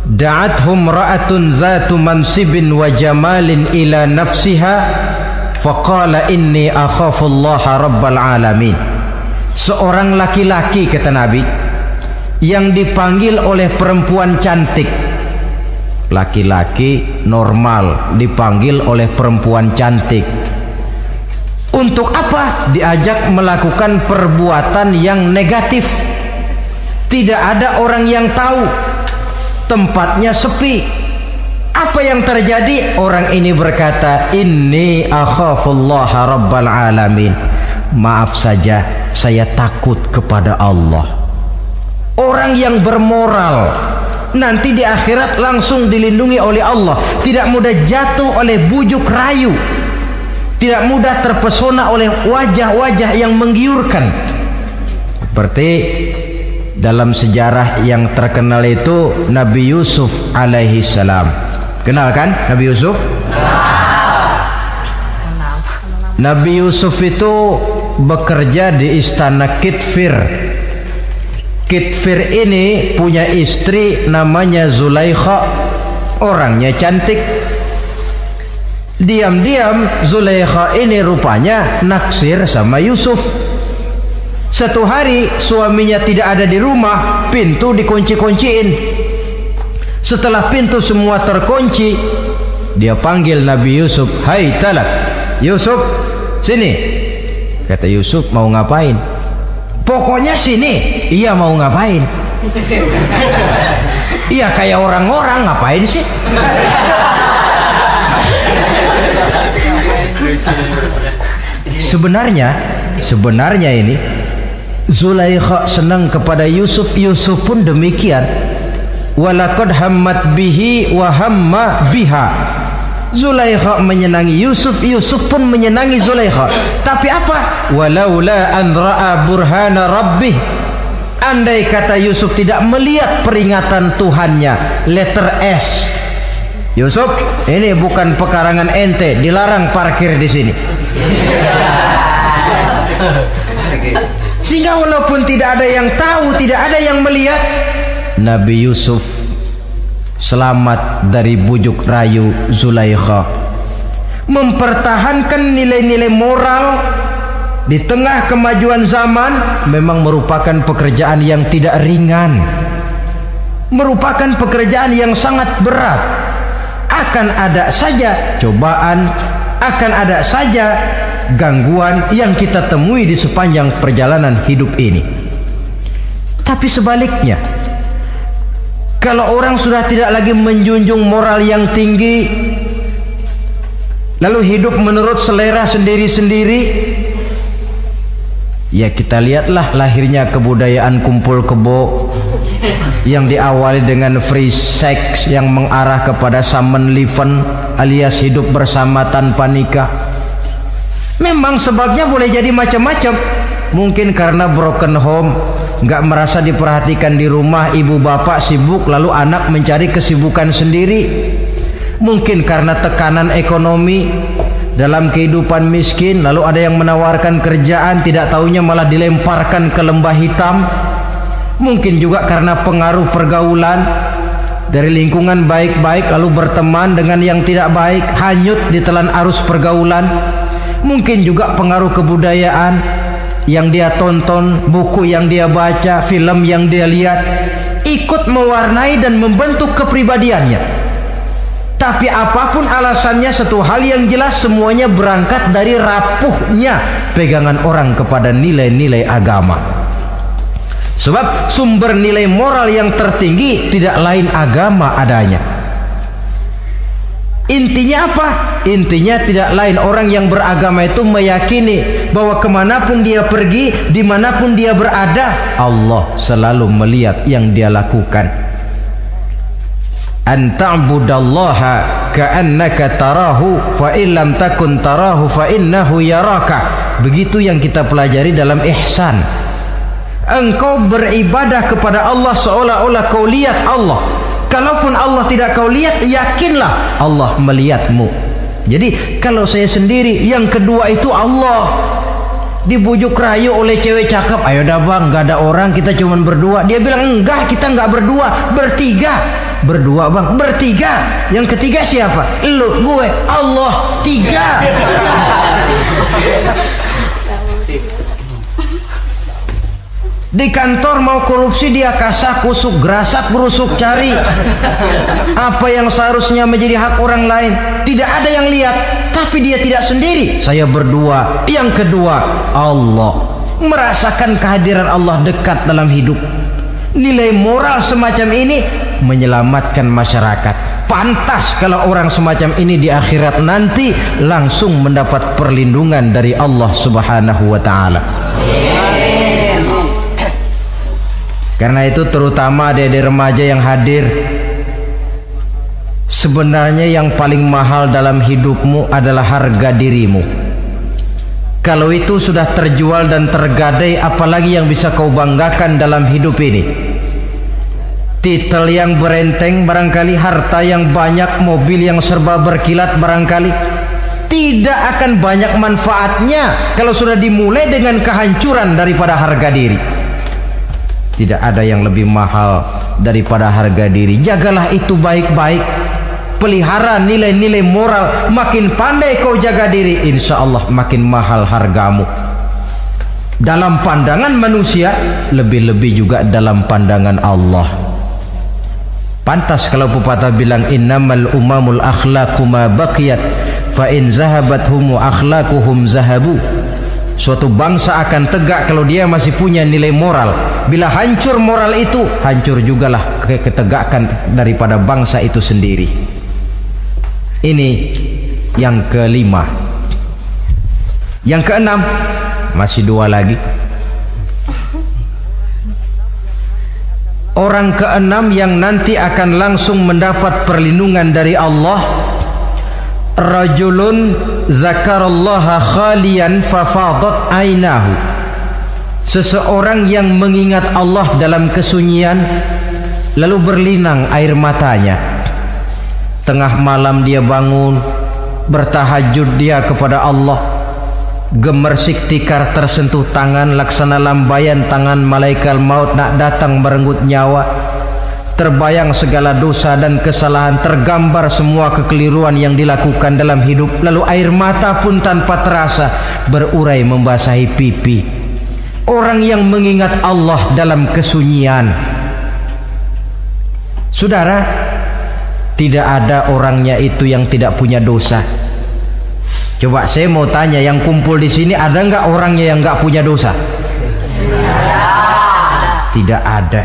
da'athum ra'atun zatu mansibin wa jamalin ila nafsiha faqala inni akhafullaha rabbal alamin. Seorang laki-laki, kata Nabi, yang dipanggil oleh perempuan cantik. Laki-laki normal dipanggil oleh perempuan cantik. Untuk apa? Diajak melakukan perbuatan yang negatif. Tidak ada orang yang tahu. Tempatnya sepi. Apa yang terjadi? Orang ini berkata, inni akhafullaha rabbal alamin. Maaf saja, saya takut kepada Allah. Orang yang bermoral nanti di akhirat langsung dilindungi oleh Allah, tidak mudah jatuh oleh bujuk rayu, tidak mudah terpesona oleh wajah-wajah yang menggiurkan. Seperti dalam sejarah yang terkenal itu Nabi Yusuf alaihi salam. Kenal kan Nabi Yusuf? Nabi Yusuf itu bekerja di istana Kitfir. Kitfir ini punya istri namanya Zulaikha, orangnya cantik. Diam-diam Zulaikha ini rupanya naksir sama Yusuf. Satu hari suaminya tidak ada di rumah, pintu dikunci-kunciin. Setelah pintu semua terkunci, dia panggil Nabi Yusuf, "Hai Talak, Yusuf, sini." Kata Yusuf, "Mau ngapain?" "Pokoknya sini." "Iya, mau ngapain?" "Iya, kayak orang-orang, ngapain sih?" Sebenarnya ini Zulaikha senang kepada Yusuf, Yusuf pun demikian. Walaqad hammat bihi wa hamma biha. Zulaikha menyenangi Yusuf, Yusuf pun menyenangi Zulaikha. Tapi apa? Walaula an ra'a burhana rabbih. Andai kata Yusuf tidak melihat peringatan Tuhannya, letter S. Yusuf, ini bukan pekarangan ente, dilarang parkir di sini. Sehingga walaupun tidak ada yang tahu, tidak ada yang melihat, Nabi Yusuf selamat dari bujuk rayu Zulaikha, mempertahankan nilai-nilai moral, di tengah kemajuan zaman memang merupakan pekerjaan yang tidak ringan, merupakan pekerjaan yang sangat berat. Akan ada saja cobaan, akan ada saja gangguan yang kita temui di sepanjang perjalanan hidup ini. Tapi sebaliknya, kalau orang sudah tidak lagi menjunjung moral yang tinggi, lalu hidup menurut selera sendiri-sendiri, ya kita lihatlah lahirnya kebudayaan kumpul kebo yang diawali dengan free sex yang mengarah kepada summon living alias hidup bersama tanpa nikah. Memang sebabnya boleh jadi macam-macam. Mungkin karena broken home, nggak merasa diperhatikan di rumah, ibu bapak sibuk lalu anak mencari kesibukan sendiri. Mungkin karena tekanan ekonomi dalam kehidupan miskin, lalu ada yang menawarkan kerjaan, tidak taunya malah dilemparkan ke lembah hitam. Mungkin juga karena pengaruh pergaulan dari lingkungan baik-baik lalu berteman dengan yang tidak baik, hanyut ditelan arus pergaulan. Mungkin juga pengaruh kebudayaan yang dia tonton, buku yang dia baca, film yang dia lihat, ikut mewarnai dan membentuk kepribadiannya. Tapi apapun alasannya, satu hal yang jelas, semuanya berangkat dari rapuhnya pegangan orang kepada nilai-nilai agama. Sebab sumber nilai moral yang tertinggi tidak lain agama adanya. Intinya apa? Intinya tidak lain, orang yang beragama itu meyakini bahwa kemanapun dia pergi, dimanapun dia berada, Allah selalu melihat yang dia lakukan. An ta'budallaha ka'annaka tarahu fa illam takun tarahu fa innahu yaraka. Begitu yang kita pelajari dalam ihsan. Engkau beribadah kepada Allah seolah-olah kau lihat Allah. Kalaupun Allah tidak kau lihat, yakinlah Allah melihatmu. Jadi kalau saya sendiri, yang kedua itu Allah. Dibujuk rayu oleh cewek cakep, ayo dah bang, gak ada orang, kita cuman berdua. Dia bilang enggak, kita enggak berdua, bertiga. Berdua bang, bertiga. Yang ketiga siapa? Lu, gue, Allah, tiga. Di kantor mau korupsi, dia kasak kusuk, gerasak gerusuk cari apa yang seharusnya menjadi hak orang lain. Tidak ada yang lihat, tapi dia tidak sendiri. Saya berdua. Yang kedua, Allah. Merasakan kehadiran Allah dekat dalam hidup. Nilai moral semacam ini menyelamatkan masyarakat. Pantas kalau orang semacam ini di akhirat nanti langsung mendapat perlindungan dari Allah Subhanahu wa ta'ala. Karena itu terutama adik-adik remaja yang hadir, sebenarnya yang paling mahal dalam hidupmu adalah harga dirimu. Kalau itu sudah terjual dan tergadai, apalagi yang bisa kau banggakan dalam hidup ini? Titel yang berenteng barangkali, harta yang banyak, mobil yang serba berkilat barangkali. Tidak akan banyak manfaatnya kalau sudah dimulai dengan kehancuran daripada harga diri. Tidak ada yang lebih mahal daripada harga diri. Jagalah itu baik-baik. Pelihara nilai-nilai moral. Makin pandai kau jaga diri, insya Allah makin mahal hargamu. Dalam pandangan manusia, lebih-lebih juga dalam pandangan Allah. Pantas kalau pepatah bilang, innamal umamul akhlaqu ma baqiyat fa in zahabathum akhlaquhum zahabu. Suatu bangsa akan tegak kalau dia masih punya nilai moral. Bila hancur moral itu, hancur jugalah ketegakan daripada bangsa itu sendiri. Ini yang kelima. Yang keenam, masih dua lagi. Orang keenam yang nanti akan langsung mendapat perlindungan dari Allah, rajulun zakarallaha khalian fafadat ainahu. Seseorang yang mengingat Allah dalam kesunyian, lalu berlinang air matanya. Tengah malam dia bangun, bertahajud dia kepada Allah. Gemersik tikar tersentuh tangan, laksana lambaian tangan malaikat maut nak datang merenggut nyawa. terbayang segala dosa dan kesalahan, tergambar semua kekeliruan yang dilakukan dalam hidup. Lalu air mata pun tanpa terasa berurai membasahi pipi. Orang yang mengingat Allah dalam kesunyian, saudara, tidak ada orangnya itu yang tidak punya dosa. Coba saya mau tanya, yang kumpul di sini ada nggak orangnya yang nggak punya dosa? Tidak ada.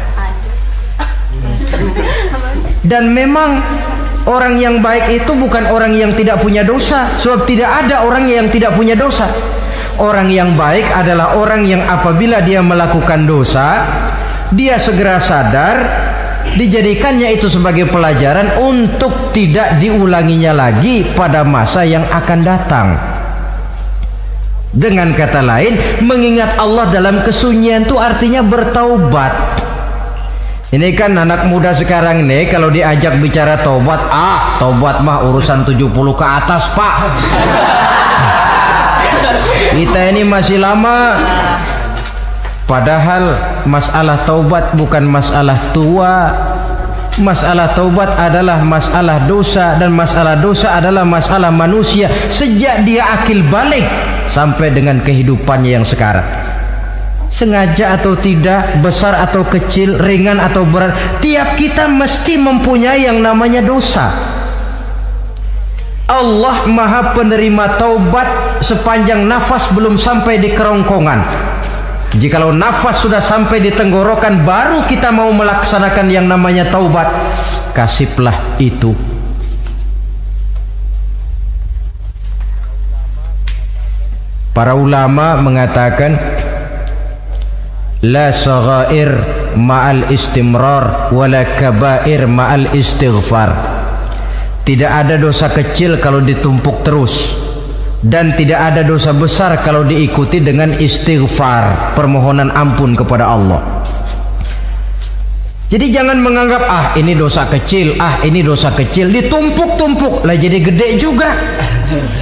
Dan memang orang yang baik itu bukan orang yang tidak punya dosa, sebab tidak ada orang yang tidak punya dosa. Orang yang baik adalah orang yang apabila dia melakukan dosa, dia segera sadar, dijadikannya itu sebagai pelajaran untuk tidak diulanginya lagi pada masa yang akan datang. Dengan kata lain, mengingat Allah dalam kesunyian itu artinya bertaubat. Ini kan anak muda sekarang nih, kalau diajak bicara taubat, taubat mah urusan 70 ke atas, Pak. Kita ini masih lama. Padahal masalah taubat bukan masalah tua. Masalah taubat adalah masalah dosa, dan masalah dosa adalah masalah manusia sejak dia akil balik sampai dengan kehidupannya yang sekarang. Sengaja atau tidak, besar atau kecil, ringan atau berat, tiap kita mesti mempunyai yang namanya dosa. Allah Maha penerima taubat sepanjang nafas belum sampai di kerongkongan. Jikalau nafas sudah sampai di tenggorokan, baru kita mau melaksanakan yang namanya taubat. Kasihlah itu. Para ulama mengatakan, la saghair ma'al istimrar wala kabair ma'al istighfar. Tidak ada dosa kecil kalau ditumpuk terus, dan tidak ada dosa besar kalau diikuti dengan istighfar, permohonan ampun kepada Allah. Jadi jangan menganggap ini dosa kecil, ini dosa kecil, ditumpuk-tumpuk lah jadi gede juga.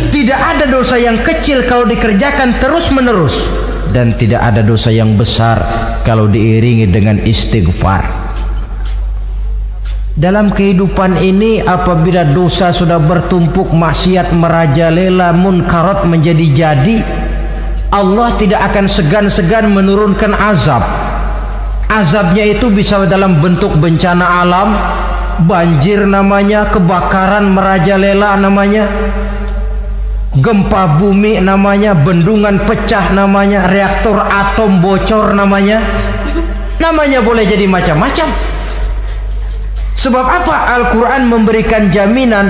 Tidak ada dosa yang kecil kalau dikerjakan terus-menerus, dan tidak ada dosa yang besar kalau diiringi dengan istighfar. Dalam kehidupan ini, apabila dosa sudah bertumpuk, maksiat merajalela, munkarat menjadi jadi, Allah tidak akan segan-segan menurunkan azab. Azabnya itu bisa dalam bentuk bencana alam, banjir namanya, kebakaran merajalela namanya, gempa bumi namanya, bendungan pecah namanya, reaktor atom bocor namanya. Namanya boleh jadi macam-macam. Sebab apa? Al-Quran memberikan jaminan,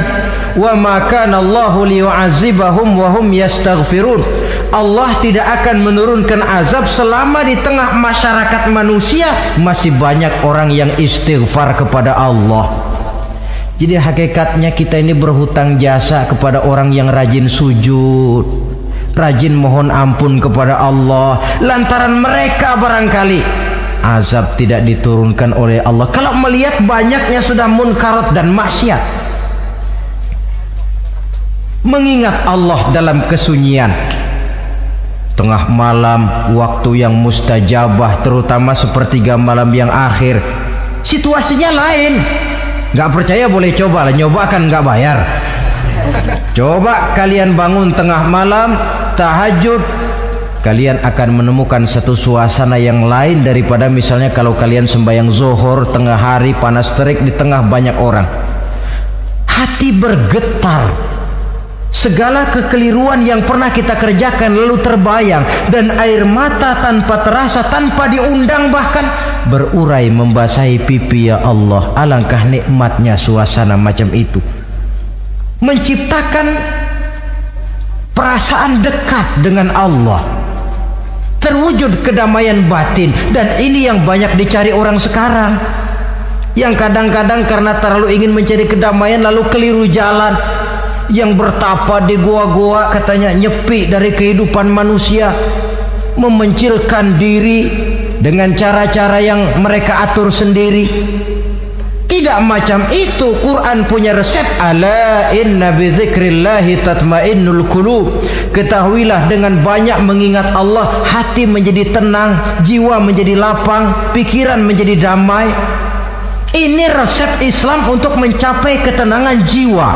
wa ma kana Allahu liyu'adzibahum wa hum yastaghfirun. Allah tidak akan menurunkan azab selama di tengah masyarakat manusia masih banyak orang yang istighfar kepada Allah. Jadi hakikatnya kita ini berhutang jasa kepada orang yang rajin sujud, rajin mohon ampun kepada Allah. Lantaran mereka barangkali azab tidak diturunkan oleh Allah kalau melihat banyaknya sudah munkarat dan maksiat. Mengingat Allah dalam kesunyian, tengah malam, waktu yang mustajabah, terutama sepertiga malam yang akhir, situasinya lain. Gak percaya boleh coba lah, nyoba kan gak bayar. Coba kalian bangun tengah malam, tahajud, kalian akan menemukan satu suasana yang lain daripada misalnya kalau kalian sembahyang zuhur tengah hari panas terik di tengah banyak orang. Hati bergetar, segala kekeliruan yang pernah kita kerjakan lalu terbayang, dan air mata tanpa terasa, tanpa diundang bahkan berurai membasahi pipi. Ya Allah, alangkah nikmatnya suasana macam itu, menciptakan perasaan dekat dengan Allah, terwujud kedamaian batin. Dan ini yang banyak dicari orang sekarang, yang kadang-kadang karena terlalu ingin mencari kedamaian lalu keliru jalan. Yang bertapa di goa-goa katanya nyepi dari kehidupan manusia, memencilkan diri dengan cara-cara yang mereka atur sendiri. Tidak macam itu. Quran punya resep. Ala inna bi dzikrillahi tatmainnul qulub. Ketahuilah, dengan banyak mengingat Allah, hati menjadi tenang, jiwa menjadi lapang, pikiran menjadi damai. Ini resep Islam untuk mencapai ketenangan jiwa,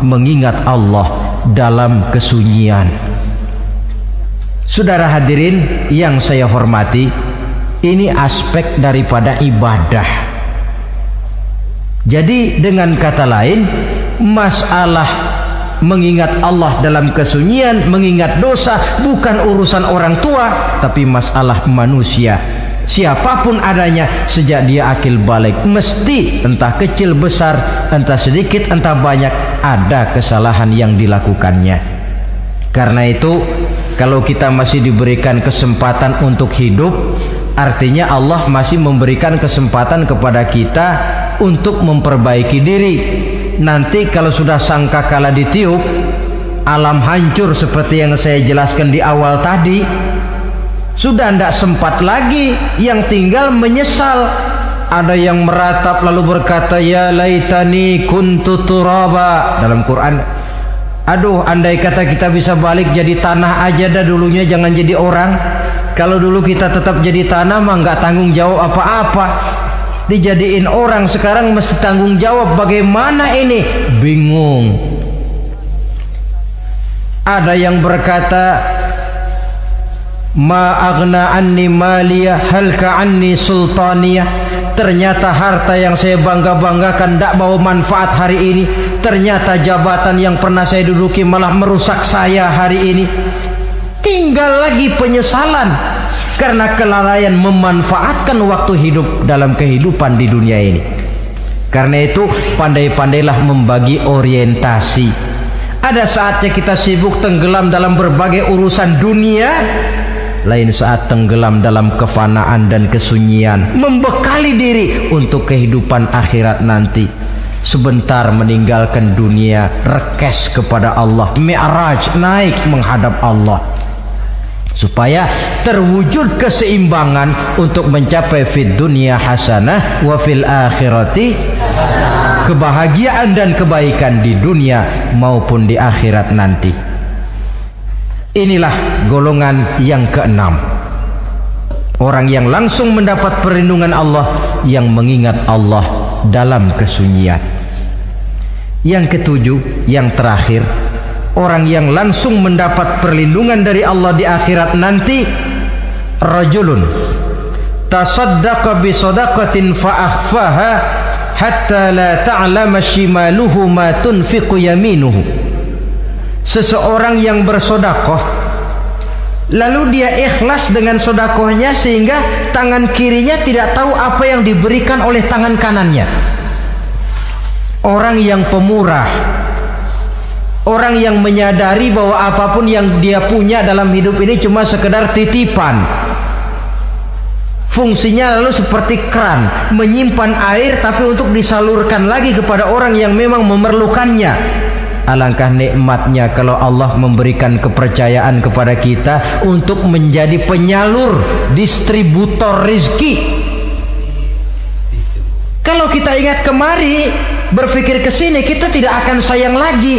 mengingat Allah dalam kesunyian. Saudara hadirin yang saya hormati, ini aspek daripada ibadah. Jadi dengan kata lain, masalah mengingat Allah dalam kesunyian, mengingat dosa bukan urusan orang tua, tapi masalah manusia. Siapapun adanya, sejak dia akil balik, mesti entah kecil besar, entah sedikit entah banyak, ada kesalahan yang dilakukannya. Karena itu, kalau kita masih diberikan kesempatan untuk hidup, artinya Allah masih memberikan kesempatan kepada kita untuk memperbaiki diri. Nanti kalau sudah sangkakala ditiup, alam hancur seperti yang saya jelaskan di awal tadi, sudah tidak sempat lagi, yang tinggal menyesal. Ada yang meratap lalu berkata, ya laitani kuntu turaba. Dalam Quran, aduh andai kata kita bisa balik jadi tanah aja dah dulunya, jangan jadi orang. Kalau dulu kita tetap jadi tanah mah nggak tanggung jawab apa-apa. Dijadiin orang sekarang mesti tanggung jawab. Bagaimana ini? Bingung. Ada yang berkata, ma aghna anni maliyah halka anni sultaniyah. Ternyata harta yang saya bangga-banggakan tidak bawa manfaat hari ini. Ternyata jabatan yang pernah saya duduki malah merusak saya hari ini. Tinggal lagi penyesalan karena kelalaian memanfaatkan waktu hidup dalam kehidupan di dunia ini. Karena itu pandai-pandailah membagi orientasi. Ada saatnya kita sibuk tenggelam dalam berbagai urusan dunia, lain saat tenggelam dalam kefanaan dan kesunyian, membekali diri untuk kehidupan akhirat nanti. Sebentar meninggalkan dunia, rekes kepada Allah, mi'raj, naik menghadap Allah, supaya terwujud keseimbangan untuk mencapai fid dunya hasanah wa fil akhirati hasanah, kebahagiaan dan kebaikan di dunia maupun di akhirat nanti. Inilah golongan yang keenam, orang yang langsung mendapat perlindungan Allah, yang mengingat Allah dalam kesunyian. Yang ketujuh, yang terakhir, orang yang langsung mendapat perlindungan dari Allah di akhirat nanti, rajulun tasaddaqa bi sadaqatin fa akhfaha hatta la ta'lama shimaluhu ma tunfiqu yaminuhu. Seseorang yang bersodakoh, lalu dia ikhlas dengan sodakohnya sehingga tangan kirinya tidak tahu apa yang diberikan oleh tangan kanannya. Orang yang pemurah, orang yang menyadari bahwa apapun yang dia punya dalam hidup ini cuma sekedar titipan. Fungsinya lalu seperti keran, menyimpan air tapi untuk disalurkan lagi kepada orang yang memang memerlukannya. Alangkah nikmatnya kalau Allah memberikan kepercayaan kepada kita untuk menjadi penyalur, distributor rezeki. Kalau kita ingat kemari, berpikir ke sini, kita tidak akan sayang lagi.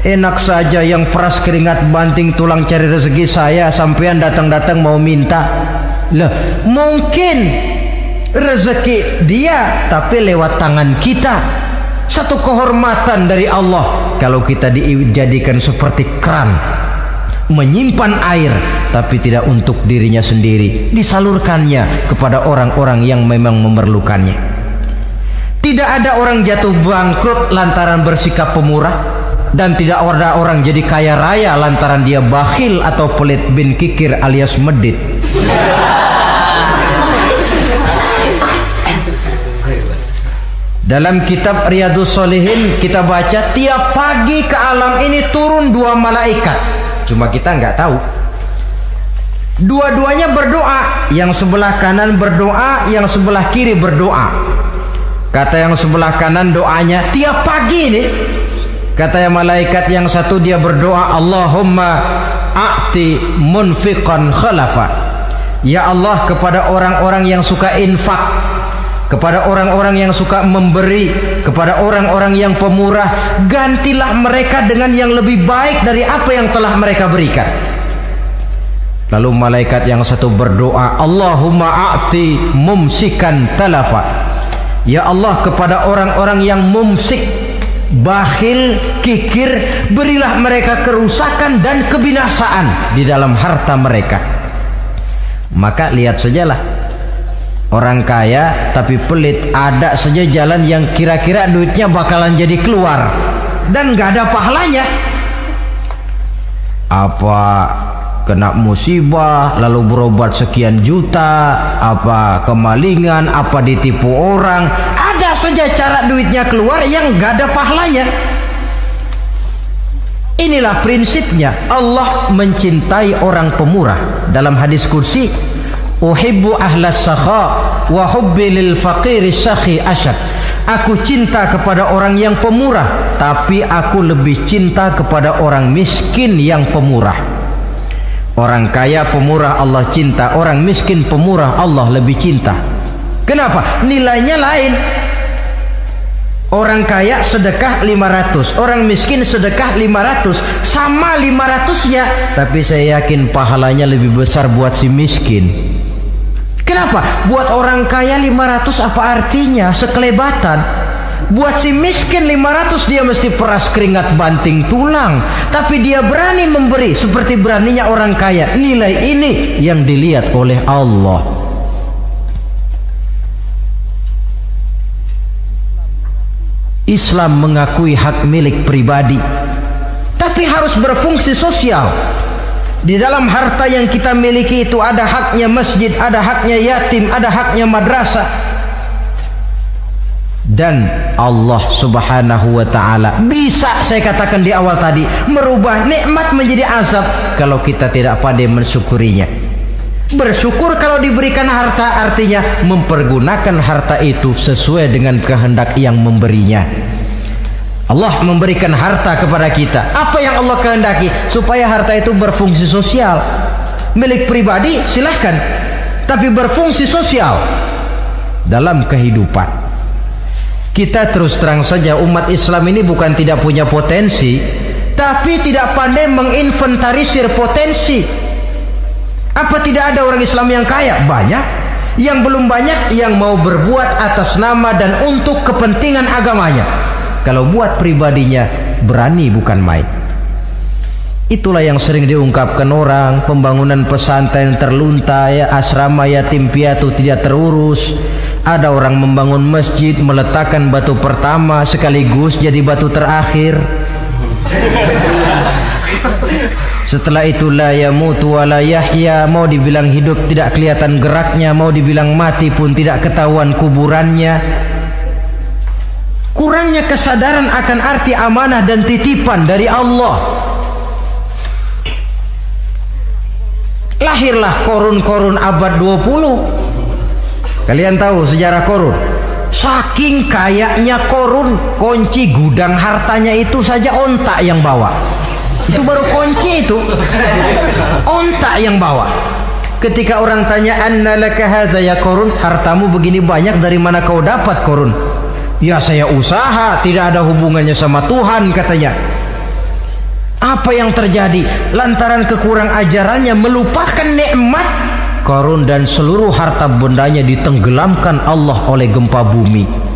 Enak saja yang peras keringat banting tulang cari rezeki saya, sampean datang-datang mau minta. Lah, mungkin rezeki dia tapi lewat tangan kita. Satu kehormatan dari Allah kalau kita dijadikan seperti keran, menyimpan air tapi tidak untuk dirinya sendiri, disalurkannya kepada orang-orang yang memang memerlukannya. Tidak ada orang jatuh bangkrut lantaran bersikap pemurah, dan tidak ada orang jadi kaya raya lantaran dia bakhil atau pelit bin kikir alias medit. Dalam kitab Riyadhus Shalihin kita baca, tiap pagi ke alam ini turun dua malaikat. Cuma kita nggak tahu. Dua-duanya berdoa. Yang sebelah kanan berdoa, yang sebelah kiri berdoa. Kata yang sebelah kanan doanya tiap pagi ini. Kata yang malaikat yang satu dia berdoa, Allahumma a'ti munfiqan khalafa. Ya Allah, kepada orang-orang yang suka infak, kepada orang-orang yang suka memberi, kepada orang-orang yang pemurah, gantilah mereka dengan yang lebih baik dari apa yang telah mereka berikan. Lalu malaikat yang satu berdoa, Allahumma a'ti mumsikan talafa. Ya Allah, kepada orang-orang yang mumsik, bakhil, kikir, berilah mereka kerusakan dan kebinasaan di dalam harta mereka. Maka lihat sajalah, orang kaya tapi pelit, ada saja jalan yang kira-kira duitnya bakalan jadi keluar dan gak ada pahalanya. Apa kena musibah lalu berobat sekian juta, apa kemalingan, apa ditipu orang, ada saja cara duitnya keluar yang gak ada pahalanya. Inilah prinsipnya. Allah mencintai orang pemurah. Dalam hadis kursi, uhibbu ahlas sakha wa hubbi lil faqiri sakhi asyad. Aku cinta kepada orang yang pemurah, tapi aku lebih cinta kepada orang miskin yang pemurah. Orang kaya pemurah Allah cinta, orang miskin pemurah Allah lebih cinta. Kenapa? Nilainya lain. Orang kaya sedekah 500, orang miskin sedekah 500, sama 500-nya, tapi saya yakin pahalanya lebih besar buat si miskin. Kenapa? Buat orang kaya 500 apa artinya? Sekelebatan. Buat si miskin 500 dia mesti peras keringat banting tulang, tapi dia berani memberi seperti beraninya orang kaya. Nilai ini yang dilihat oleh Allah. Islam mengakui hak milik pribadi, tapi harus berfungsi sosial. Di dalam harta yang kita miliki itu ada haknya masjid, ada haknya yatim, ada haknya madrasah. Dan Allah Subhanahu wa ta'ala bisa, saya katakan di awal tadi, merubah nikmat menjadi azab kalau kita tidak pandai mensyukurinya. Bersyukur kalau diberikan harta artinya mempergunakan harta itu sesuai dengan kehendak yang memberinya. Allah memberikan harta kepada kita. Apa yang Allah kehendaki? Supaya harta itu berfungsi sosial. Milik pribadi silahkan, tapi berfungsi sosial dalam kehidupan. Kita terus terang saja, umat Islam ini bukan tidak punya potensi, tapi tidak pandai menginventarisir potensi. Apa tidak ada orang Islam yang kaya? Banyak. Yang belum banyak yang mau berbuat atas nama dan untuk kepentingan agamanya. Kalau buat pribadinya berani bukan main. Itulah yang sering diungkapkan orang, pembangunan pesantren terlunta, ya, asrama yatim piatu tidak terurus. Ada orang membangun masjid, meletakkan batu pertama sekaligus jadi batu terakhir. Setelah itu la yamutu wa la yahya, mau dibilang hidup tidak kelihatan geraknya, mau dibilang mati pun tidak ketahuan kuburannya. Kurangnya kesadaran akan arti amanah dan titipan dari Allah. Lahirlah korun-korun abad 20. Kalian tahu sejarah korun? Saking kayanya korun, kunci gudang hartanya itu saja onta yang bawa. Itu baru kunci itu, onta yang bawa. Ketika orang tanya, anna laka hadza ya korun, hartamu begini banyak dari mana kau dapat korun? Ya saya usaha, tidak ada hubungannya sama Tuhan katanya. Apa yang terjadi? Lantaran kekurang ajarannya melupakan nikmat, korun dan seluruh harta bendanya ditenggelamkan Allah oleh gempa bumi.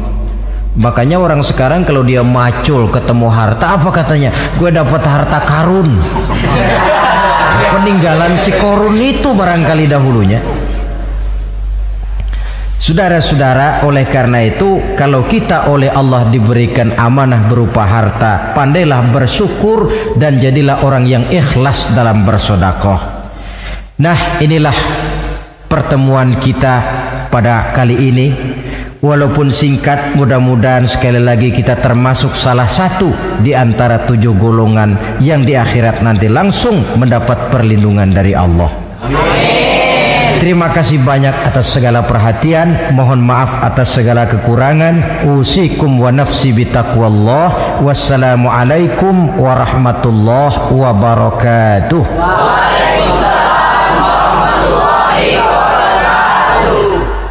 Makanya orang sekarang kalau dia macul ketemu harta, apa katanya? Gue dapat harta karun. Peninggalan si korun itu barangkali dahulunya. Saudara-saudara, oleh karena itu kalau kita oleh Allah diberikan amanah berupa harta, pandailah bersyukur dan jadilah orang yang ikhlas dalam bersedekah. Nah, inilah pertemuan kita pada kali ini. Walaupun singkat, mudah-mudahan sekali lagi kita termasuk salah satu di antara 7 golongan yang di akhirat nanti langsung mendapat perlindungan dari Allah. Amin. Terima kasih banyak atas segala perhatian. Mohon maaf atas segala kekurangan. Usikum wa nafsi bitaqwallah. Wassalamualaikum warahmatullahi wabarakatuh. Waalaikumsalam warahmatullahi wabarakatuh.